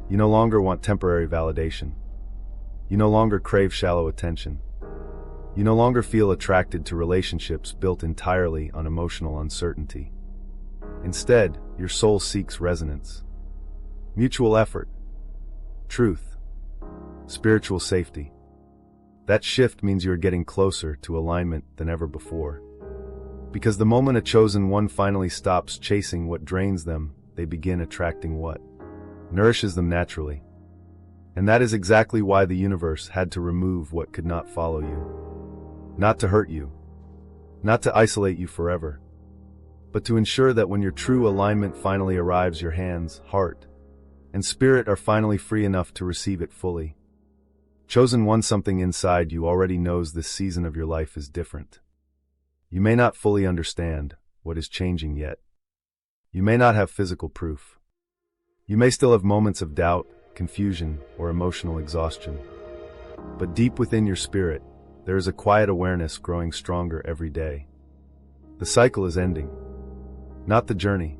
You no longer want temporary validation. You no longer crave shallow attention. You no longer feel attracted to relationships built entirely on emotional uncertainty. Instead, your soul seeks resonance, mutual effort, truth, spiritual safety. That shift means you're getting closer to alignment than ever before. Because the moment a chosen one finally stops chasing what drains them, they begin attracting what nourishes them naturally. And that is exactly why the universe had to remove what could not follow you. Not to hurt you, not to isolate you forever, but to ensure that when your true alignment finally arrives, your hands, heart, and spirit are finally free enough to receive it fully. Chosen one, something inside you already knows this season of your life is different. You may not fully understand what is changing yet. You may not have physical proof. You may still have moments of doubt, confusion, or emotional exhaustion. But deep within your spirit, there is a quiet awareness growing stronger every day. The cycle is ending. Not the journey,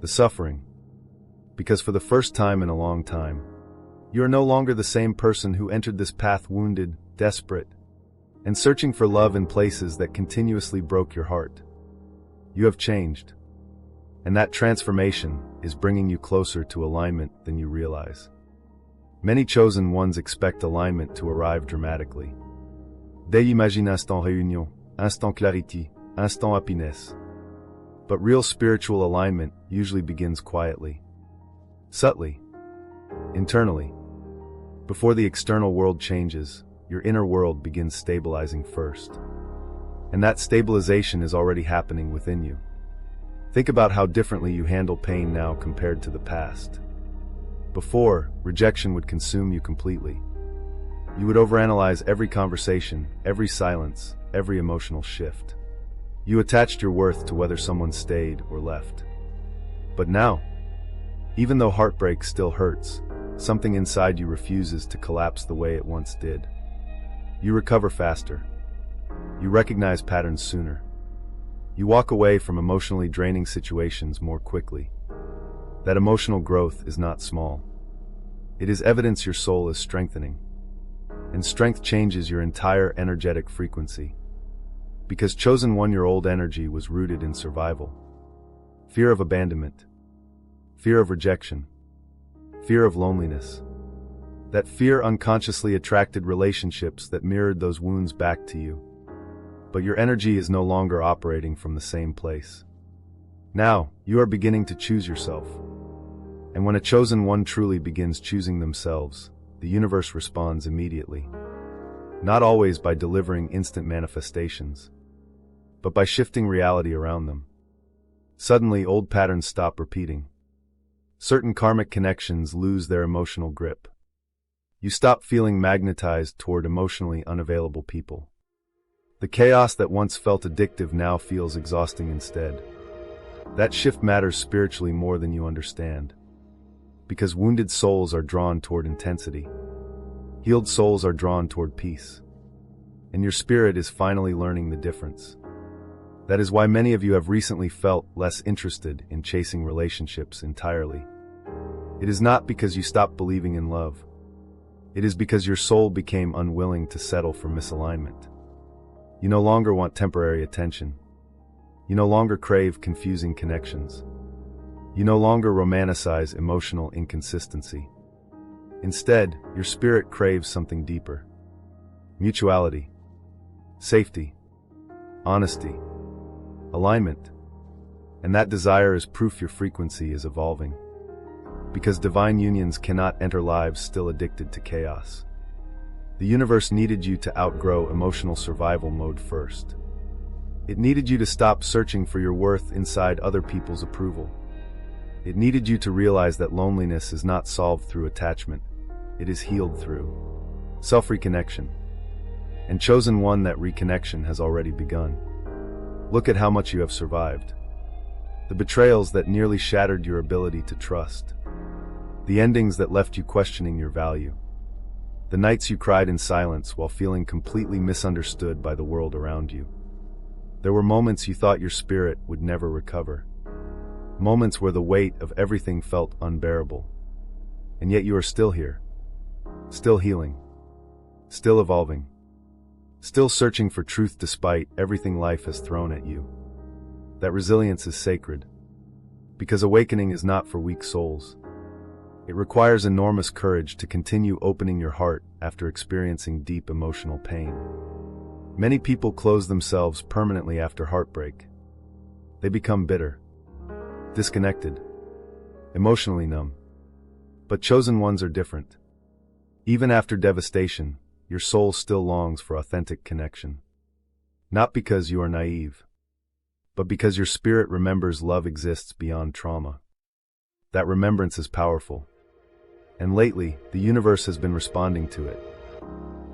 the suffering. Because for the first time in a long time, you are no longer the same person who entered this path wounded, desperate, and searching for love in places that continuously broke your heart. You have changed. And that transformation is bringing you closer to alignment than you realize. Many chosen ones expect alignment to arrive dramatically. They imagine instant réunion, instant clarity, instant happiness. But real spiritual alignment usually begins quietly, subtly, internally. Before the external world changes, your inner world begins stabilizing first. And that stabilization is already happening within you. Think about how differently you handle pain now compared to the past. Before, rejection would consume you completely. You would overanalyze every conversation, every silence, every emotional shift. You attached your worth to whether someone stayed or left. But now, even though heartbreak still hurts, something inside you refuses to collapse the way it once did. You recover faster. You recognize patterns sooner. You walk away from emotionally draining situations more quickly. That emotional growth is not small. It is evidence your soul is strengthening. And strength changes your entire energetic frequency. Because chosen one, your old energy was rooted in survival. Fear of abandonment. Fear of rejection. Fear of loneliness. That fear unconsciously attracted relationships that mirrored those wounds back to you. But your energy is no longer operating from the same place. Now, you are beginning to choose yourself. And when a chosen one truly begins choosing themselves, the universe responds immediately. Not always by delivering instant manifestations, but by shifting reality around them. Suddenly, old patterns stop repeating. Certain karmic connections lose their emotional grip. You stop feeling magnetized toward emotionally unavailable people. The chaos that once felt addictive now feels exhausting instead. That shift matters spiritually more than you understand. Because wounded souls are drawn toward intensity. Healed souls are drawn toward peace. And your spirit is finally learning the difference. That is why many of you have recently felt less interested in chasing relationships entirely. It is not because you stopped believing in love. It is because your soul became unwilling to settle for misalignment. You no longer want temporary attention. You no longer crave confusing connections. You no longer romanticize emotional inconsistency. Instead, your spirit craves something deeper. Mutuality. Safety. Honesty. Alignment. And that desire is proof your frequency is evolving. Because divine unions cannot enter lives still addicted to chaos. The universe needed you to outgrow emotional survival mode first. It needed you to stop searching for your worth inside other people's approval. It needed you to realize that loneliness is not solved through attachment. It is healed through self-reconnection. And chosen one, that reconnection has already begun. Look at how much you have survived. The betrayals that nearly shattered your ability to trust. The endings that left you questioning your value. The nights you cried in silence while feeling completely misunderstood by the world around you. There were moments you thought your spirit would never recover. Moments where the weight of everything felt unbearable. And yet you are still here. Still healing. Still evolving. Still searching for truth despite everything life has thrown at you. That resilience is sacred. Because awakening is not for weak souls. It requires enormous courage to continue opening your heart after experiencing deep emotional pain. Many people close themselves permanently after heartbreak. They become bitter, disconnected, emotionally numb. But chosen ones are different. Even after devastation, your soul still longs for authentic connection. Not because you are naive, but because your spirit remembers love exists beyond trauma. That remembrance is powerful. And lately, the universe has been responding to it.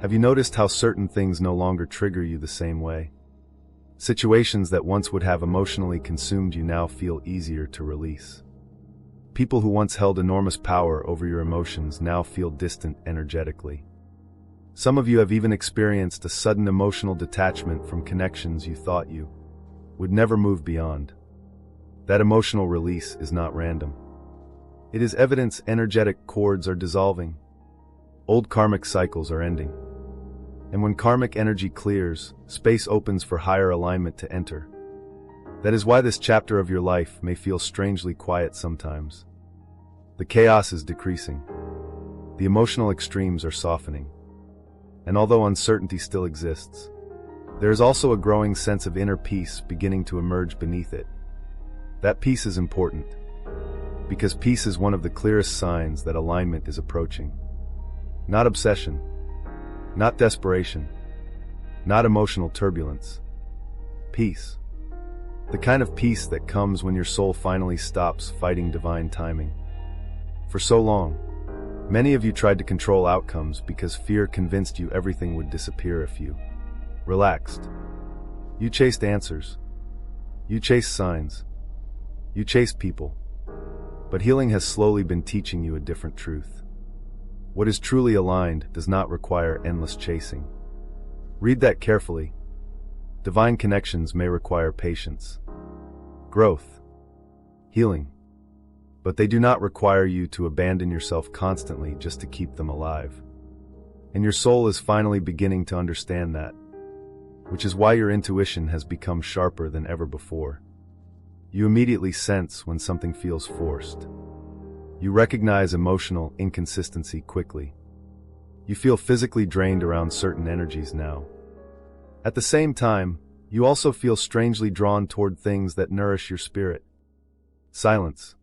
Have you noticed how certain things no longer trigger you the same way? Situations that once would have emotionally consumed you now feel easier to release. People who once held enormous power over your emotions now feel distant energetically. Some of you have even experienced a sudden emotional detachment from connections you thought you would never move beyond. That emotional release is not random. It is evidence energetic cords are dissolving. Old karmic cycles are ending. And when karmic energy clears, space opens for higher alignment to enter. That is why this chapter of your life may feel strangely quiet sometimes. The chaos is decreasing. The emotional extremes are softening. And although uncertainty still exists, there is also a growing sense of inner peace beginning to emerge beneath it. That peace is important, because peace is one of the clearest signs that alignment is approaching. Not obsession, not desperation, not emotional turbulence. Peace. The kind of peace that comes when your soul finally stops fighting divine timing. For so long, many of you tried to control outcomes because fear convinced you everything would disappear if you relaxed. You chased answers. You chased signs. You chased people. But healing has slowly been teaching you a different truth. What is truly aligned does not require endless chasing. Read that carefully. Divine connections may require patience, growth, healing, but they do not require you to abandon yourself constantly just to keep them alive. And your soul is finally beginning to understand that, which is why your intuition has become sharper than ever before. You immediately sense when something feels forced. You recognize emotional inconsistency quickly. You feel physically drained around certain energies now. At the same time, you also feel strangely drawn toward things that nourish your spirit. Silence,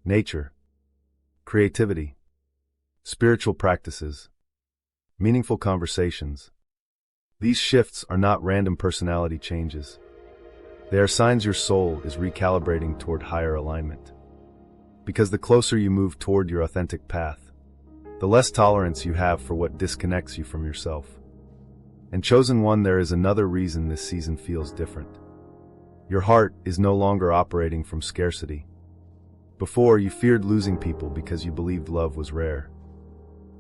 nature, creativity, spiritual practices, meaningful conversations. These shifts are not random personality changes. They are signs your soul is recalibrating toward higher alignment. Because the closer you move toward your authentic path, the less tolerance you have for what disconnects you from yourself. And chosen one, there is another reason this season feels different. Your heart is no longer operating from scarcity. Before, you feared losing people because you believed love was rare.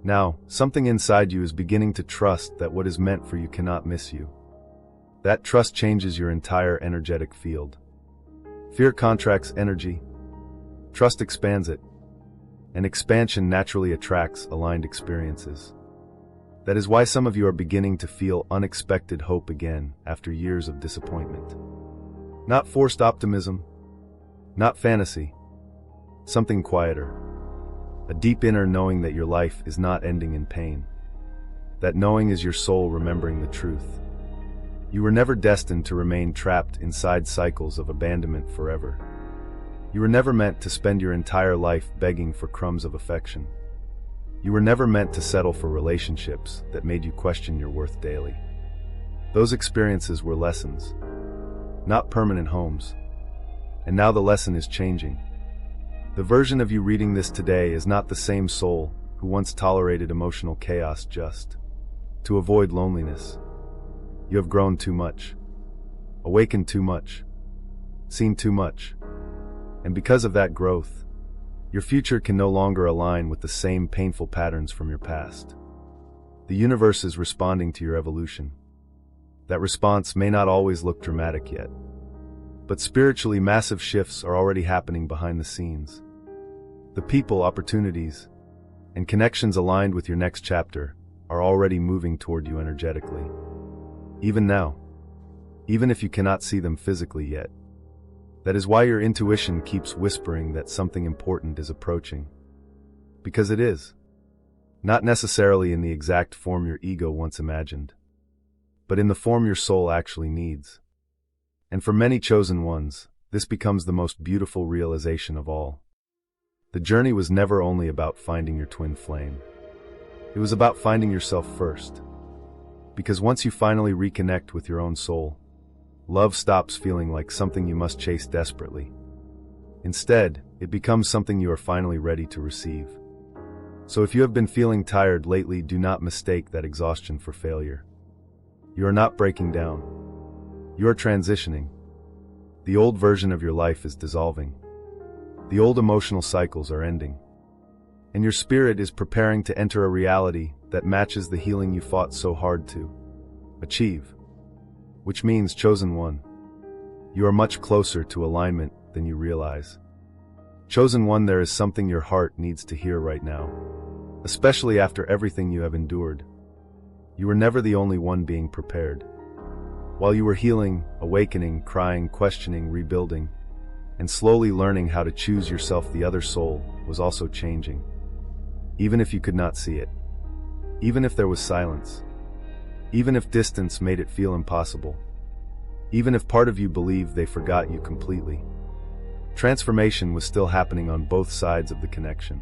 Now, something inside you is beginning to trust that what is meant for you cannot miss you. That trust changes your entire energetic field. Fear contracts energy. Trust expands it. And expansion naturally attracts aligned experiences. That is why some of you are beginning to feel unexpected hope again after years of disappointment. Not forced optimism, not fantasy, something quieter. A deep inner knowing that your life is not ending in pain. That knowing is your soul remembering the truth. You were never destined to remain trapped inside cycles of abandonment forever. You were never meant to spend your entire life begging for crumbs of affection. You were never meant to settle for relationships that made you question your worth daily. Those experiences were lessons, not permanent homes. And now the lesson is changing. The version of you reading this today is not the same soul who once tolerated emotional chaos just to avoid loneliness. You have grown too much, awakened too much, seen too much. And because of that growth, your future can no longer align with the same painful patterns from your past. The universe is responding to your evolution. That response may not always look dramatic yet, but spiritually massive shifts are already happening behind the scenes. The people, opportunities, and connections aligned with your next chapter are already moving toward you energetically. Even now, even if you cannot see them physically yet. That is why your intuition keeps whispering that something important is approaching. Because it is. Not necessarily in the exact form your ego once imagined, but in the form your soul actually needs. And for many chosen ones, this becomes the most beautiful realization of all. The journey was never only about finding your twin flame. It was about finding yourself first. Because once you finally reconnect with your own soul, love stops feeling like something you must chase desperately. Instead, it becomes something you are finally ready to receive. So if you have been feeling tired lately, do not mistake that exhaustion for failure. You are not breaking down. You are transitioning. The old version of your life is dissolving. The old emotional cycles are ending. And your spirit is preparing to enter a reality that matches the healing you fought so hard to achieve. Which means, chosen one, you are much closer to alignment than you realize. Chosen one, there is something your heart needs to hear right now, especially after everything you have endured. You were never the only one being prepared. While you were healing, awakening, crying, questioning, rebuilding, and slowly learning how to choose yourself, the other soul was also changing. Even if you could not see it. Even if there was silence. Even if distance made it feel impossible. Even if part of you believed they forgot you completely. Transformation was still happening on both sides of the connection.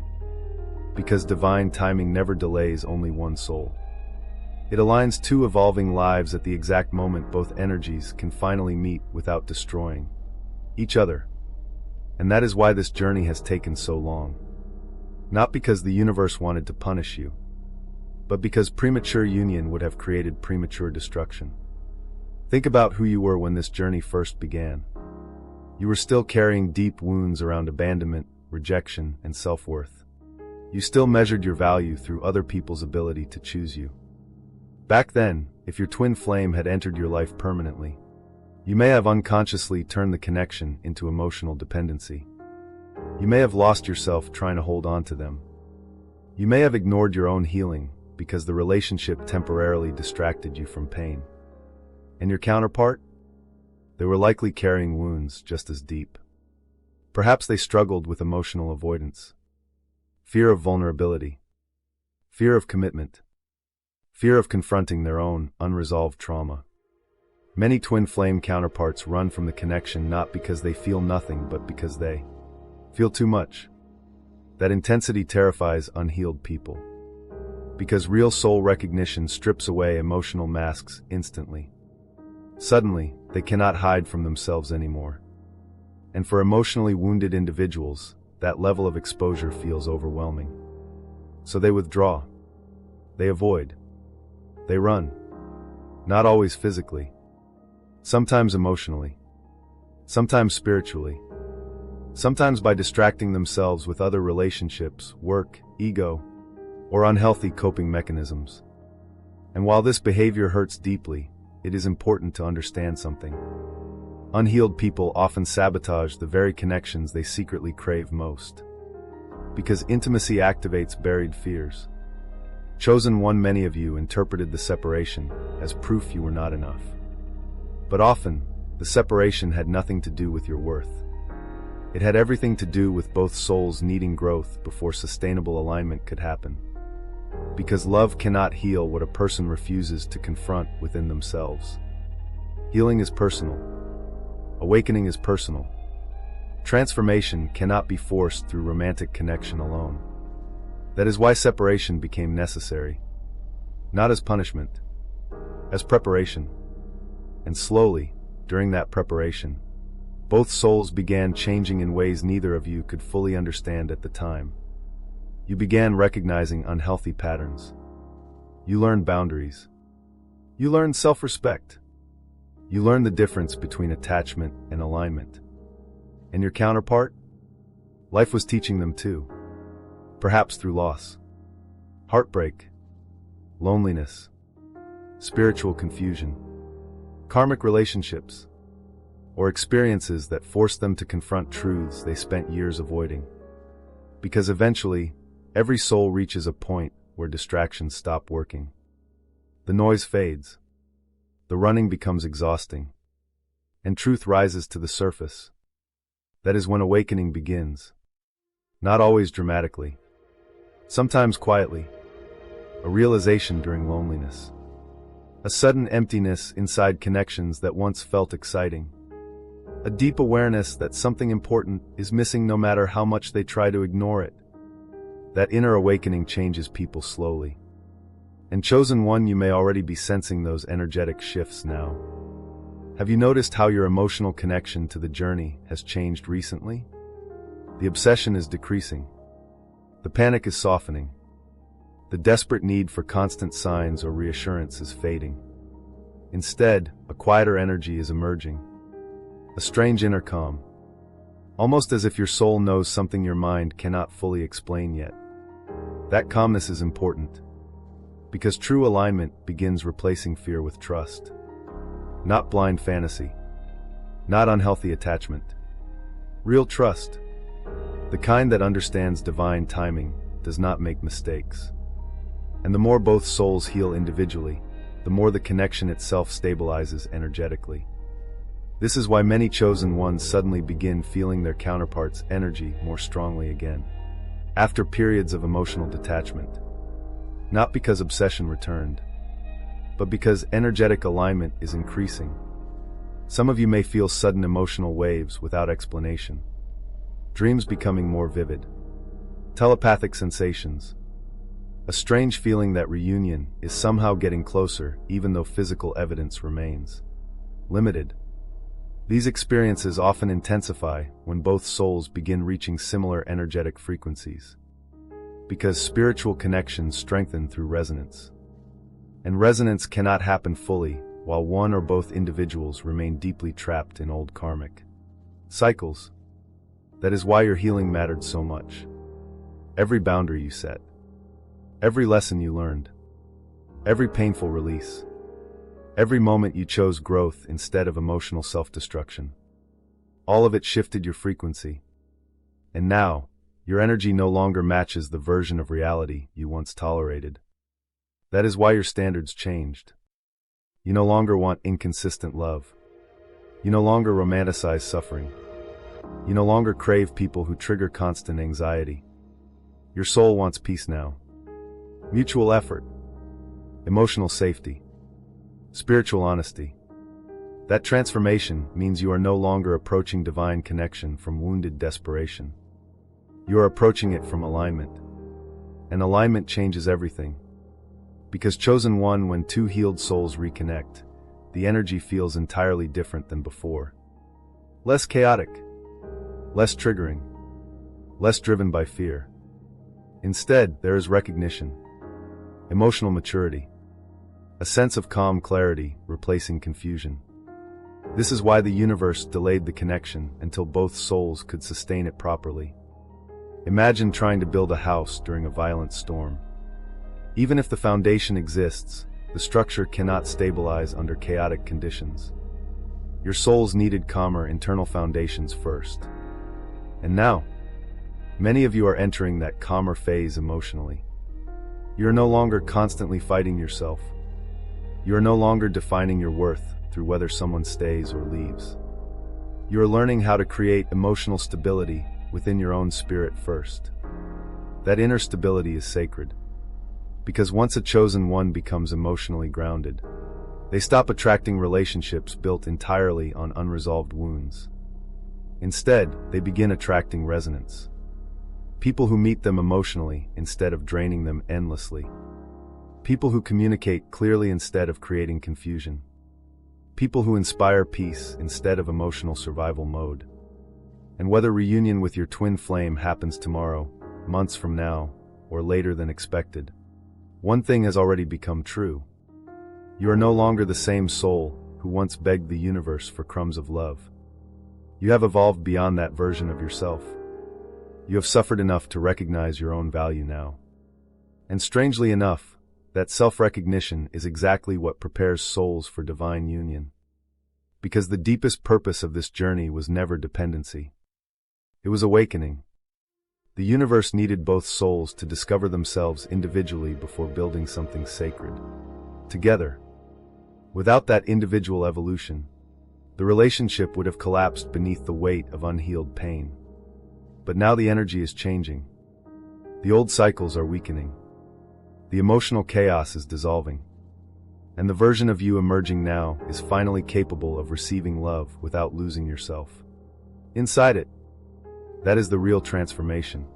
Because divine timing never delays only one soul. It aligns two evolving lives at the exact moment both energies can finally meet without destroying each other. And that is why this journey has taken so long. Not because the universe wanted to punish you, but because premature union would have created premature destruction. Think about who you were when this journey first began. You were still carrying deep wounds around abandonment, rejection, and self-worth. You still measured your value through other people's ability to choose you. Back then, if your twin flame had entered your life permanently, you may have unconsciously turned the connection into emotional dependency. You may have lost yourself trying to hold on to them. You may have ignored your own healing because the relationship temporarily distracted you from pain. And your counterpart? They were likely carrying wounds just as deep. Perhaps they struggled with emotional avoidance, fear of vulnerability, fear of commitment, fear of confronting their own unresolved trauma. Many twin flame counterparts run from the connection not because they feel nothing but because they feel too much. That intensity terrifies unhealed people. Because real soul recognition strips away emotional masks instantly. Suddenly, they cannot hide from themselves anymore. And for emotionally wounded individuals, that level of exposure feels overwhelming. So they withdraw. They avoid. They run. Not always physically. Sometimes emotionally. Sometimes spiritually. Sometimes by distracting themselves with other relationships, work, ego, or unhealthy coping mechanisms. And while this behavior hurts deeply, it is important to understand something. Unhealed people often sabotage the very connections they secretly crave most. Because intimacy activates buried fears. Chosen one, many of you interpreted the separation as proof you were not enough. But often, the separation had nothing to do with your worth. It had everything to do with both souls needing growth before sustainable alignment could happen. Because love cannot heal what a person refuses to confront within themselves. Healing is personal. Awakening is personal. Transformation cannot be forced through romantic connection alone. That is why separation became necessary. Not as punishment, as preparation. And slowly, during that preparation, both souls began changing in ways neither of you could fully understand at the time. You began recognizing unhealthy patterns. You learned boundaries. You learned self-respect. You learned the difference between attachment and alignment. And your counterpart? Life was teaching them too. Perhaps through loss, heartbreak, loneliness, spiritual confusion, karmic relationships, or experiences that forced them to confront truths they spent years avoiding. Because eventually, every soul reaches a point where distractions stop working. The noise fades. The running becomes exhausting. And truth rises to the surface. That is when awakening begins. Not always dramatically. Sometimes quietly. A realization during loneliness. A sudden emptiness inside connections that once felt exciting. A deep awareness that something important is missing no matter how much they try to ignore it. That inner awakening changes people slowly. And chosen one, you may already be sensing those energetic shifts now. Have you noticed how your emotional connection to the journey has changed recently? The obsession is decreasing. The panic is softening. The desperate need for constant signs or reassurance is fading. Instead, a quieter energy is emerging. A strange inner calm. Almost as if your soul knows something your mind cannot fully explain yet. That calmness is important. Because true alignment begins replacing fear with trust. Not blind fantasy. Not unhealthy attachment. Real trust. The kind that understands divine timing, does not make mistakes. And the more both souls heal individually, the more the connection itself stabilizes energetically. This is why many chosen ones suddenly begin feeling their counterparts' energy more strongly again, after periods of emotional detachment. Not because obsession returned, but because energetic alignment is increasing. Some of you may feel sudden emotional waves without explanation. dreams becoming more vivid, telepathic sensations, a strange feeling that reunion is somehow getting closer even though physical evidence remains limited. These experiences often intensify when both souls begin reaching similar energetic frequencies, because spiritual connections strengthen through resonance. And resonance cannot happen fully while one or both individuals remain deeply trapped in old karmic cycles. That is why your healing mattered so much. Every boundary you set, every lesson you learned, every painful release, every moment you chose growth instead of emotional self-destruction. All of it shifted your frequency. And now, your energy no longer matches the version of reality you once tolerated. That is why your standards changed. You no longer want inconsistent love. You no longer romanticize suffering. You no longer crave people who trigger constant anxiety. Your soul wants peace now. Mutual effort, emotional safety, spiritual honesty. That transformation means you are no longer approaching divine connection from wounded desperation. You are approaching it from alignment. And alignment changes everything. Because chosen one, when two healed souls reconnect, the energy feels entirely different than before. Less chaotic, less triggering, less driven by fear. Instead, there is recognition, emotional maturity, a sense of calm clarity replacing confusion. This is why the universe delayed the connection until both souls could sustain it properly. Imagine trying to build a house during a violent storm. Even if the foundation exists, the structure cannot stabilize under chaotic conditions. Your souls needed calmer internal foundations first. And now, many of you are entering that calmer phase emotionally. You are no longer constantly fighting yourself. You are no longer defining your worth through whether someone stays or leaves. You are learning how to create emotional stability within your own spirit first. That inner stability is sacred. Because once a chosen one becomes emotionally grounded, they stop attracting relationships built entirely on unresolved wounds. Instead, they begin attracting resonance. People who meet them emotionally instead of draining them endlessly. People who communicate clearly instead of creating confusion. People who inspire peace instead of emotional survival mode. And whether reunion with your twin flame happens tomorrow, months from now, or later than expected, one thing has already become true. You are no longer the same soul who once begged the universe for crumbs of love. You have evolved beyond that version of yourself. You have suffered enough to recognize your own value now. And strangely enough, that self-recognition is exactly what prepares souls for divine union. Because the deepest purpose of this journey was never dependency. It was awakening. The universe needed both souls to discover themselves individually before building something sacred together. Without that individual evolution, the relationship would have collapsed beneath the weight of unhealed pain. But now the energy is changing. The old cycles are weakening. The emotional chaos is dissolving. And the version of you emerging now is finally capable of receiving love without losing yourself. Inside it, that is the real transformation.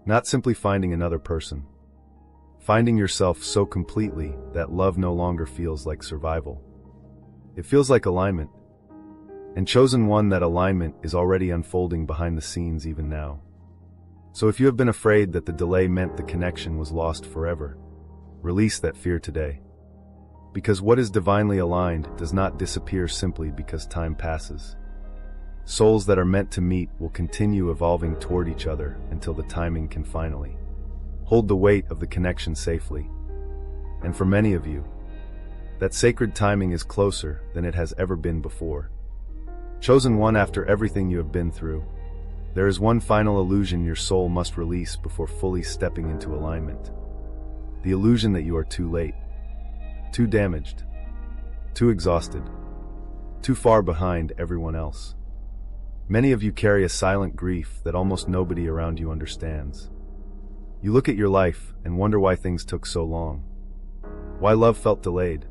Not simply finding another person. Finding yourself so completely that love no longer feels like survival. It feels like alignment. And chosen one, that alignment is already unfolding behind the scenes even now. So if you have been afraid that the delay meant the connection was lost forever, release that fear today. Because what is divinely aligned does not disappear simply because time passes. Souls that are meant to meet will continue evolving toward each other until the timing can finally hold the weight of the connection safely. And for many of you, that sacred timing is closer than it has ever been before. Chosen one, after everything you have been through, there is one final illusion your soul must release before fully stepping into alignment. The illusion that you are too late, too damaged, too exhausted, too far behind everyone else. Many of you carry a silent grief that almost nobody around you understands. You look at your life and wonder why things took so long. Why love felt delayed.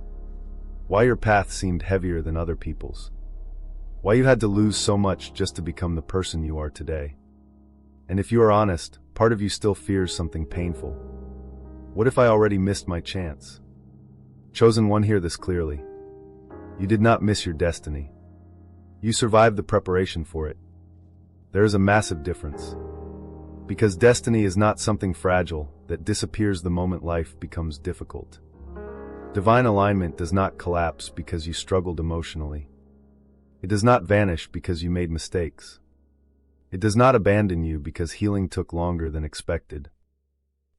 Why your path seemed heavier than other people's. Why you had to lose so much just to become the person you are today. And if you are honest, part of you still fears something painful. What if I already missed my chance? Chosen one, hear this clearly. You did not miss your destiny. You survived the preparation for it. There is a massive difference. Because destiny is not something fragile that disappears the moment life becomes difficult. Divine alignment does not collapse because you struggled emotionally. It does not vanish because you made mistakes. It does not abandon you because healing took longer than expected.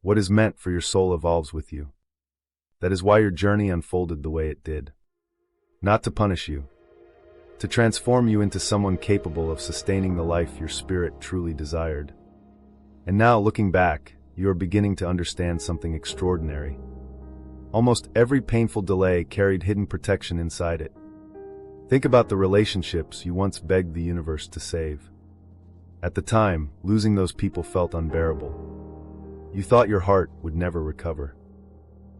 What is meant for your soul evolves with you. That is why your journey unfolded the way it did. Not to punish you, to transform you into someone capable of sustaining the life your spirit truly desired. And now, looking back, you are beginning to understand something extraordinary. Almost every painful delay carried hidden protection inside it. Think about the relationships you once begged the universe to save. At the time, losing those people felt unbearable. You thought your heart would never recover.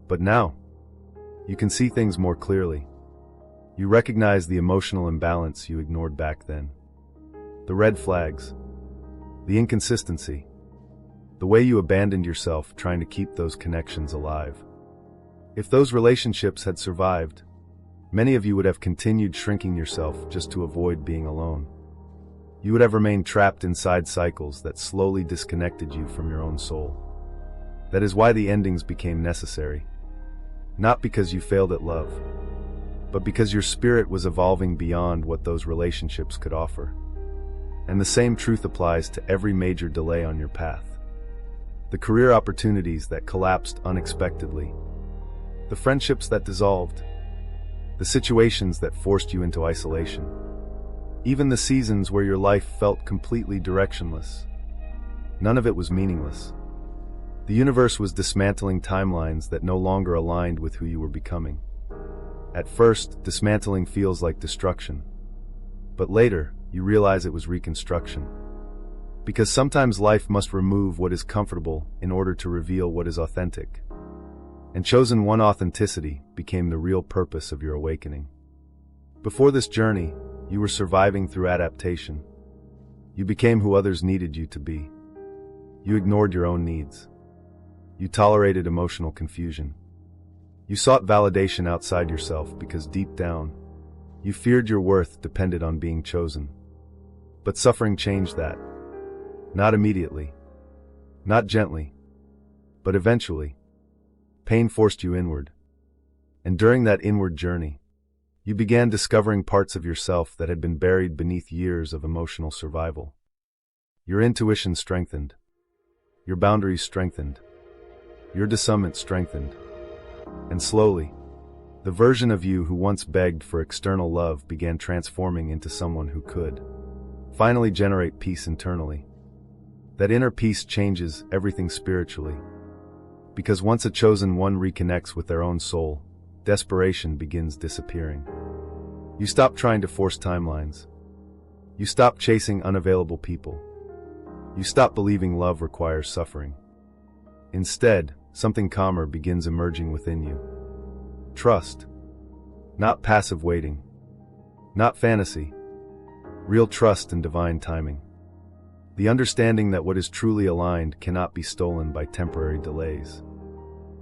But now, you can see things more clearly. You recognize the emotional imbalance you ignored back then. The red flags. The inconsistency. The way you abandoned yourself trying to keep those connections alive. If those relationships had survived, many of you would have continued shrinking yourself just to avoid being alone. You would have remained trapped inside cycles that slowly disconnected you from your own soul. That is why the endings became necessary. Not because you failed at love, but because your spirit was evolving beyond what those relationships could offer. And the same truth applies to every major delay on your path. The career opportunities that collapsed unexpectedly. The friendships that dissolved. The situations that forced you into isolation. Even the seasons where your life felt completely directionless. None of it was meaningless. The universe was dismantling timelines that no longer aligned with who you were becoming. At first, dismantling feels like destruction. But later, you realize it was reconstruction. Because sometimes life must remove what is comfortable in order to reveal what is authentic. And chosen one, authenticity became the real purpose of your awakening. Before this journey, you were surviving through adaptation. You became who others needed you to be. You ignored your own needs. You tolerated emotional confusion. You sought validation outside yourself because deep down, you feared your worth depended on being chosen. But suffering changed that. Not immediately. Not gently. But eventually. Pain forced you inward. And during that inward journey, you began discovering parts of yourself that had been buried beneath years of emotional survival. Your intuition strengthened. Your boundaries strengthened. Your discernment strengthened. And slowly, the version of you who once begged for external love began transforming into someone who could finally generate peace internally. That inner peace changes everything spiritually. Because once a chosen one reconnects with their own soul, desperation begins disappearing. You stop trying to force timelines. You stop chasing unavailable people. You stop believing love requires suffering. Instead, something calmer begins emerging within you. Trust. Not passive waiting. Not fantasy. Real trust and divine timing. The understanding that what is truly aligned cannot be stolen by temporary delays.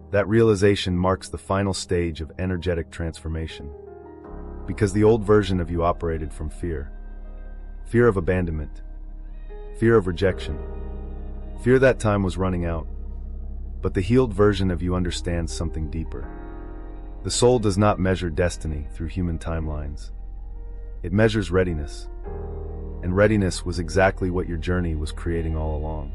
That realization marks the final stage of energetic transformation. Because the old version of you operated from fear. Fear of abandonment. Fear of rejection. Fear that time was running out. But the healed version of you understands something deeper. The soul does not measure destiny through human timelines. It measures readiness. And readiness was exactly what your journey was creating all along.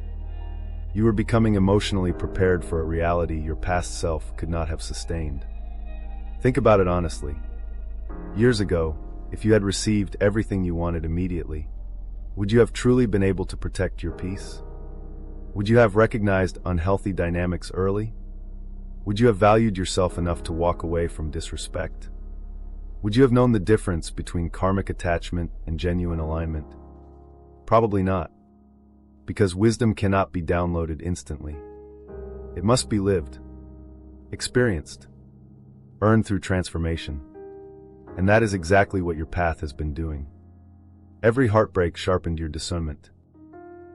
You were becoming emotionally prepared for a reality your past self could not have sustained. Think about it honestly. Years ago, if you had received everything you wanted immediately, would you have truly been able to protect your peace? Would you have recognized unhealthy dynamics early? Would you have valued yourself enough to walk away from disrespect? Would you have known the difference between karmic attachment and genuine alignment? Probably not. Because wisdom cannot be downloaded instantly. It must be lived, experienced, earned through transformation. And that is exactly what your path has been doing. Every heartbreak sharpened your discernment.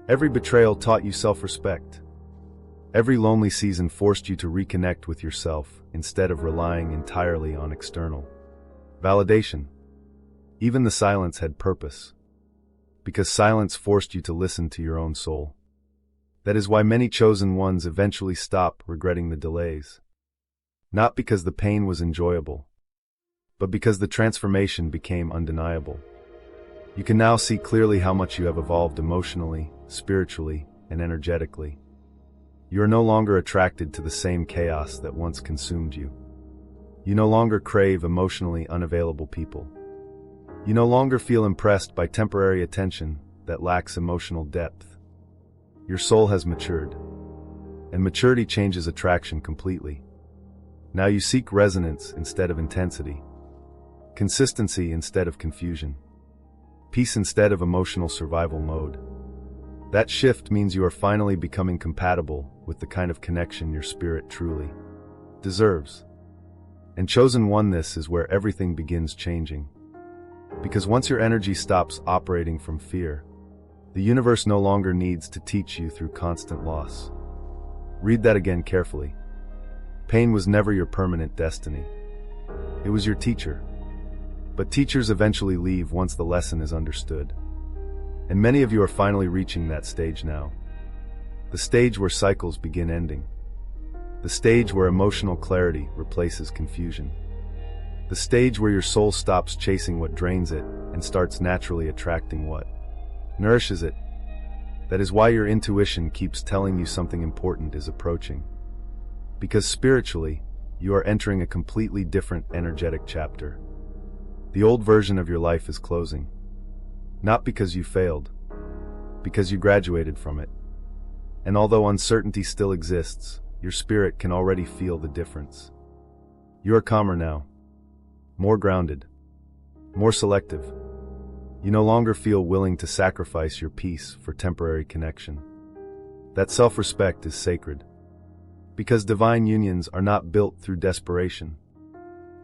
Every betrayal taught you self-respect. Every lonely season forced you to reconnect with yourself instead of relying entirely on external validation. Even the silence had purpose, because silence forced you to listen to your own soul. That is why many chosen ones eventually stop regretting the delays. Not because the pain was enjoyable, but because the transformation became undeniable. You can now see clearly how much you have evolved emotionally, spiritually, and energetically. You are no longer attracted to the same chaos that once consumed you. You no longer crave emotionally unavailable people. You no longer feel impressed by temporary attention that lacks emotional depth. Your soul has matured, and maturity changes attraction completely. Now you seek resonance instead of intensity, consistency instead of confusion, peace instead of emotional survival mode. That shift means you are finally becoming compatible with the kind of connection your spirit truly deserves. And chosen oneness is where everything begins changing. Because once your energy stops operating from fear, the universe no longer needs to teach you through constant loss. Read that again carefully. Pain was never your permanent destiny. It was your teacher. But teachers eventually leave once the lesson is understood. And many of you are finally reaching that stage now. The stage where cycles begin ending. The stage where emotional clarity replaces confusion. The stage where your soul stops chasing what drains it and starts naturally attracting what nourishes it. That is why your intuition keeps telling you something important is approaching. Because spiritually, you are entering a completely different energetic chapter. The old version of your life is closing. Not because you failed, because you graduated from it. And although uncertainty still exists, your spirit can already feel the difference. You are calmer now, more grounded, more selective. You no longer feel willing to sacrifice your peace for temporary connection. That self-respect is sacred, because divine unions are not built through desperation.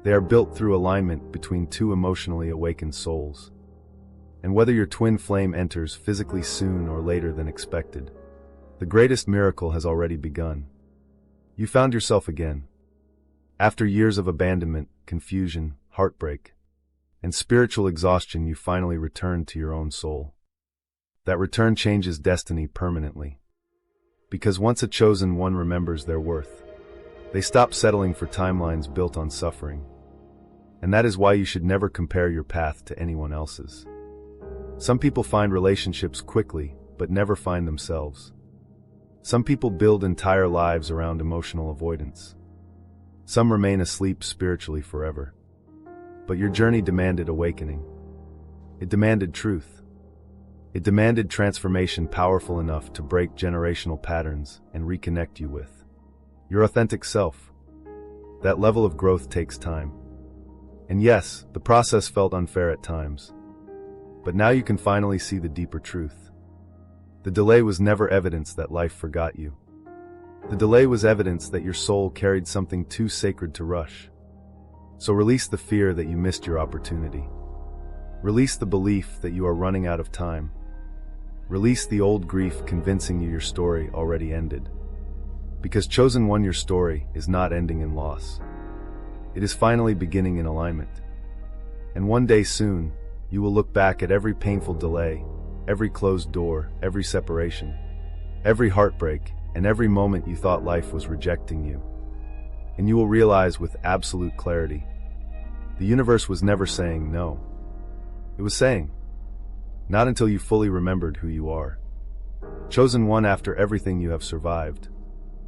They are built through alignment between two emotionally awakened souls. And whether your twin flame enters physically soon or later than expected, the greatest miracle has already begun. You found yourself again. After years of abandonment, confusion, heartbreak, and spiritual exhaustion, you finally returned to your own soul. That return changes destiny permanently. Because once a chosen one remembers their worth, they stop settling for timelines built on suffering. And that is why you should never compare your path to anyone else's. Some people find relationships quickly, but never find themselves. Some people build entire lives around emotional avoidance. Some remain asleep spiritually forever. But your journey demanded awakening. It demanded truth. It demanded transformation powerful enough to break generational patterns and reconnect you with your authentic self. That level of growth takes time. And yes, the process felt unfair at times. But now you can finally see the deeper truth. The delay was never evidence that life forgot you. The delay was evidence that your soul carried something too sacred to rush. So release the fear that you missed your opportunity. Release the belief that you are running out of time. Release the old grief convincing you your story already ended. Because chosen one, your story is not ending in loss. It is finally beginning in alignment. And one day soon, you will look back at every painful delay, every closed door, every separation, every heartbreak, and every moment you thought life was rejecting you. And you will realize with absolute clarity, the universe was never saying no. It was saying, not until you fully remembered who you are. Chosen one, after everything you have survived,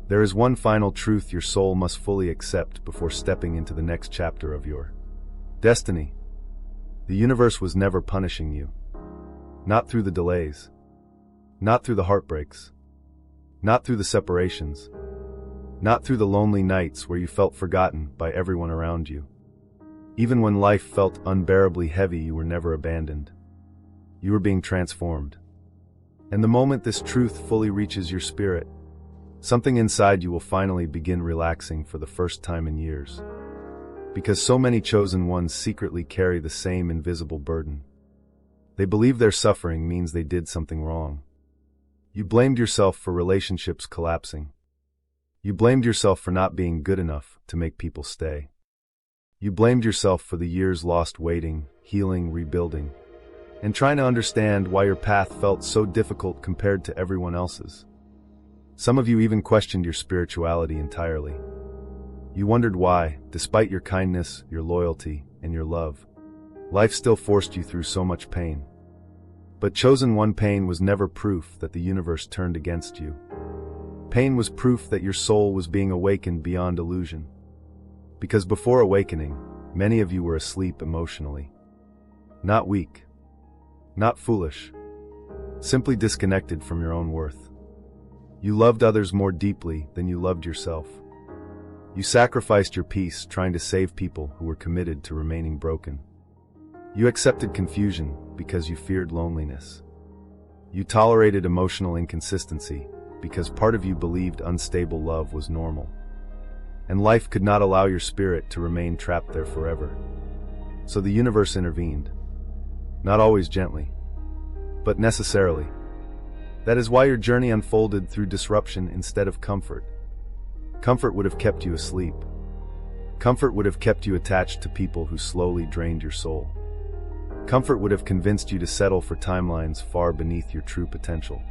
there is one final truth your soul must fully accept before stepping into the next chapter of your destiny. The universe was never punishing you. Not through the delays. Not through the heartbreaks. Not through the separations. Not through the lonely nights where you felt forgotten by everyone around you. Even when life felt unbearably heavy, you were never abandoned. You were being transformed. And the moment this truth fully reaches your spirit, something inside you will finally begin relaxing for the first time in years. Because so many chosen ones secretly carry the same invisible burden. They believe their suffering means they did something wrong. You blamed yourself for relationships collapsing. You blamed yourself for not being good enough to make people stay. You blamed yourself for the years lost waiting, healing, rebuilding, and trying to understand why your path felt so difficult compared to everyone else's. Some of you even questioned your spirituality entirely. You wondered why, despite your kindness, your loyalty, and your love, life still forced you through so much pain. But chosen one pain was never proof that the universe turned against you. Pain was proof that your soul was being awakened beyond illusion. Because before awakening, many of you were asleep emotionally. Not weak. Not foolish. Simply disconnected from your own worth. You loved others more deeply than you loved yourself. You sacrificed your peace trying to save people who were committed to remaining broken. You accepted confusion because you feared loneliness. You tolerated emotional inconsistency because part of you believed unstable love was normal. And life could not allow your spirit to remain trapped there forever. So the universe intervened. Not always gently, but necessarily. That is why your journey unfolded through disruption instead of comfort. Comfort would have kept you asleep. Comfort would have kept you attached to people who slowly drained your soul. Comfort would have convinced you to settle for timelines far beneath your true potential.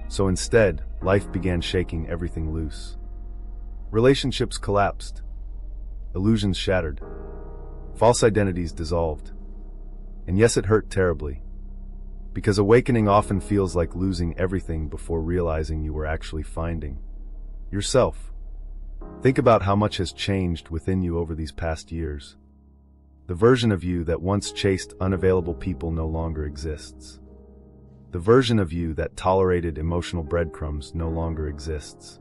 So instead, life began shaking everything loose. Relationships collapsed. Illusions shattered. False identities dissolved. And yes, it hurt terribly. Because awakening often feels like losing everything before realizing you were actually finding yourself. Think about how much has changed within you over these past years. The version of you that once chased unavailable people no longer exists. The version of you that tolerated emotional breadcrumbs no longer exists.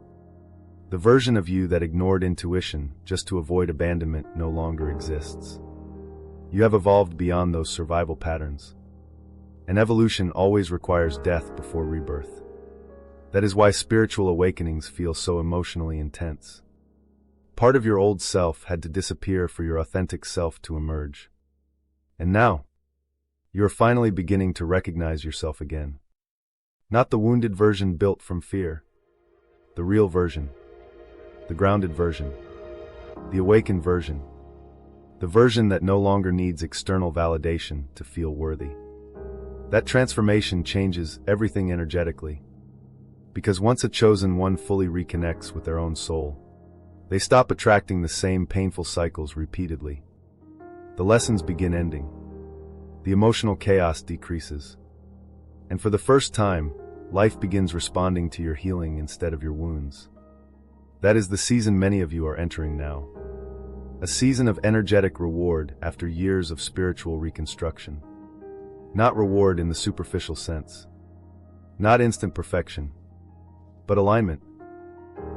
The version of you that ignored intuition just to avoid abandonment no longer exists. You have evolved beyond those survival patterns. And evolution always requires death before rebirth. That is why spiritual awakenings feel so emotionally intense. Part of your old self had to disappear for your authentic self to emerge. And now, you are finally beginning to recognize yourself again. Not the wounded version built from fear. The real version. The grounded version. The awakened version. The version that no longer needs external validation to feel worthy. That transformation changes everything energetically. Because once a chosen one fully reconnects with their own soul, they stop attracting the same painful cycles repeatedly. The lessons begin ending. The emotional chaos decreases. And for the first time, life begins responding to your healing instead of your wounds. That is the season many of you are entering now. A season of energetic reward after years of spiritual reconstruction. Not reward in the superficial sense. Not instant perfection. But alignment.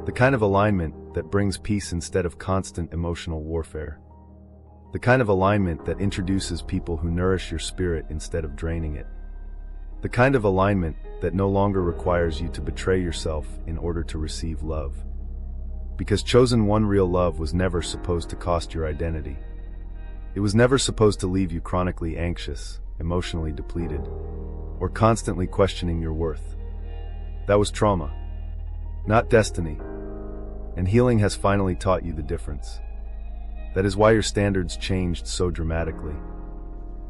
The kind of alignment that brings peace instead of constant emotional warfare. The kind of alignment that introduces people who nourish your spirit instead of draining it. The kind of alignment that no longer requires you to betray yourself in order to receive love. Because chosen one real love was never supposed to cost your identity. It was never supposed to leave you chronically anxious, emotionally depleted, or constantly questioning your worth. That was trauma, not destiny. And healing has finally taught you the difference. That is why your standards changed so dramatically.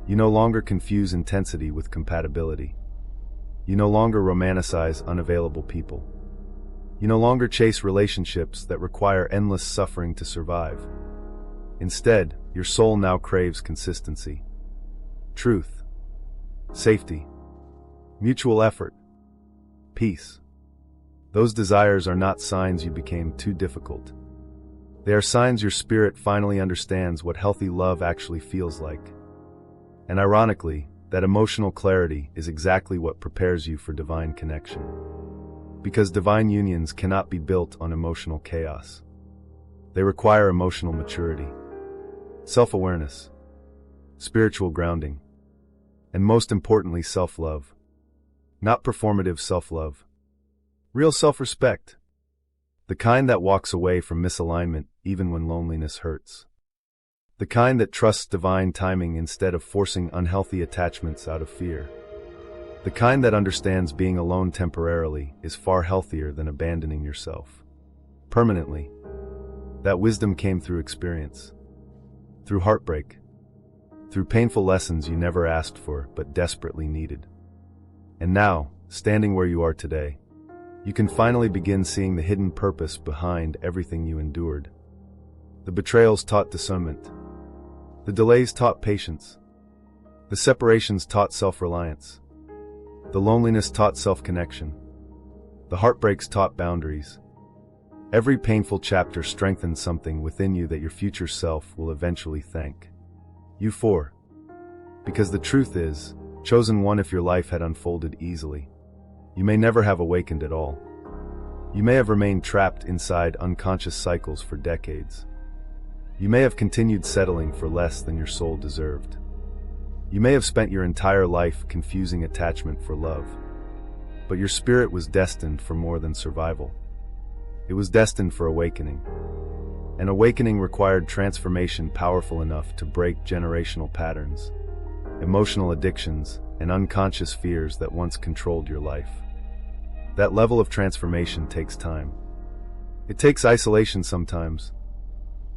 You no longer confuse intensity with compatibility. You no longer romanticize unavailable people. You no longer chase relationships that require endless suffering to survive. Instead, your soul now craves consistency, truth, safety, mutual effort, peace. Those desires are not signs you became too difficult. They are signs your spirit finally understands what healthy love actually feels like. And ironically, that emotional clarity is exactly what prepares you for divine connection. Because divine unions cannot be built on emotional chaos. They require emotional maturity, self-awareness, spiritual grounding, and most importantly, self-love. Not performative self-love. Real self-respect. The kind that walks away from misalignment even when loneliness hurts. The kind that trusts divine timing instead of forcing unhealthy attachments out of fear. The kind that understands being alone temporarily is far healthier than abandoning yourself permanently. That wisdom came through experience, through heartbreak, through painful lessons you never asked for but desperately needed. And now, standing where you are today, you can finally begin seeing the hidden purpose behind everything you endured. The betrayals taught discernment. The delays taught patience. The separations taught self-reliance. The loneliness taught self-connection. The heartbreaks taught boundaries. Every painful chapter strengthened something within you that your future self will eventually thank you for. Because the truth is, chosen one, if your life had unfolded easily, you may never have awakened at all. You may have remained trapped inside unconscious cycles for decades. You may have continued settling for less than your soul deserved. You may have spent your entire life confusing attachment for love. But your spirit was destined for more than survival. It was destined for awakening. An awakening required transformation powerful enough to break generational patterns, emotional addictions, and unconscious fears that once controlled your life. That level of transformation takes time. It takes isolation sometimes.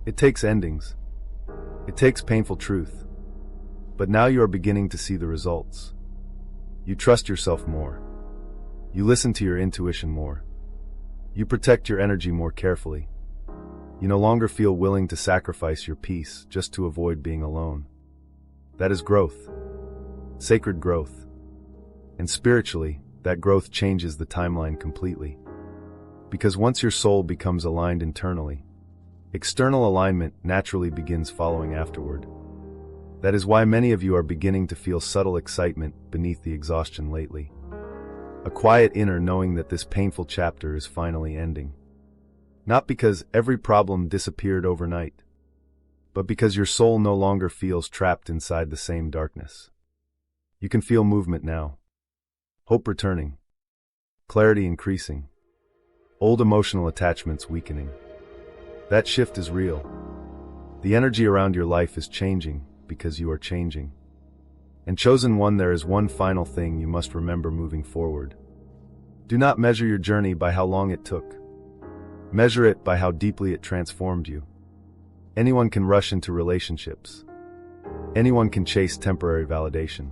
It takes endings. It takes painful truth. But now you are beginning to see the results. You trust yourself more. You listen to your intuition more. You protect your energy more carefully. You no longer feel willing to sacrifice your peace just to avoid being alone. That is growth. Sacred growth. And spiritually, that growth changes the timeline completely. Because once your soul becomes aligned internally, external alignment naturally begins following afterward. That is why many of you are beginning to feel subtle excitement beneath the exhaustion lately. A quiet inner knowing that this painful chapter is finally ending. Not because every problem disappeared overnight, but because your soul no longer feels trapped inside the same darkness. You can feel movement now. Hope returning. Clarity increasing. Old emotional attachments weakening. That shift is real. The energy around your life is changing because you are changing. And chosen one, there is one final thing you must remember moving forward. Do not measure your journey by how long it took. Measure it by how deeply it transformed you. Anyone can rush into relationships. Anyone can chase temporary validation.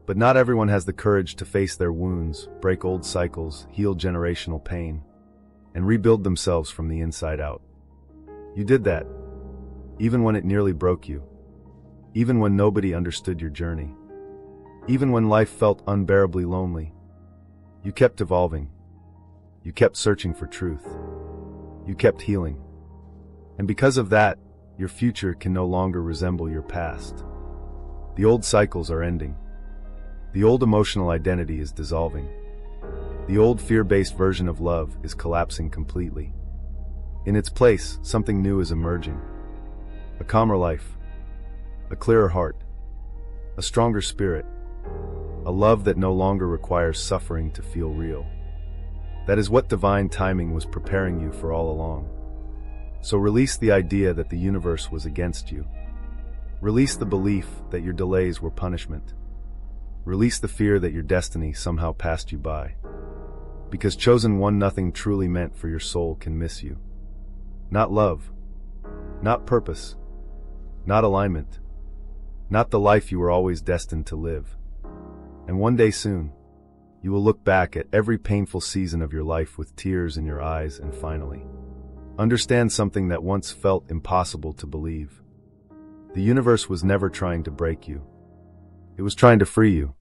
But not everyone has the courage to face their wounds, break old cycles, heal generational pain, and rebuild themselves from the inside out. You did that, even when it nearly broke you. Even when nobody understood your journey. Even when life felt unbearably lonely. You kept evolving. You kept searching for truth. You kept healing. And because of that, your future can no longer resemble your past. The old cycles are ending. The old emotional identity is dissolving. The old fear-based version of love is collapsing completely. In its place, something new is emerging. A calmer life. A clearer heart. A stronger spirit. A love that no longer requires suffering to feel real. That is what divine timing was preparing you for all along. So release the idea that the universe was against you. Release the belief that your delays were punishment. Release the fear that your destiny somehow passed you by. Because chosen one, nothing truly meant for your soul can miss you. Not love. Not purpose. Not alignment. Not the life you were always destined to live. And one day soon, you will look back at every painful season of your life with tears in your eyes and finally understand something that once felt impossible to believe. The universe was never trying to break you. It was trying to free you.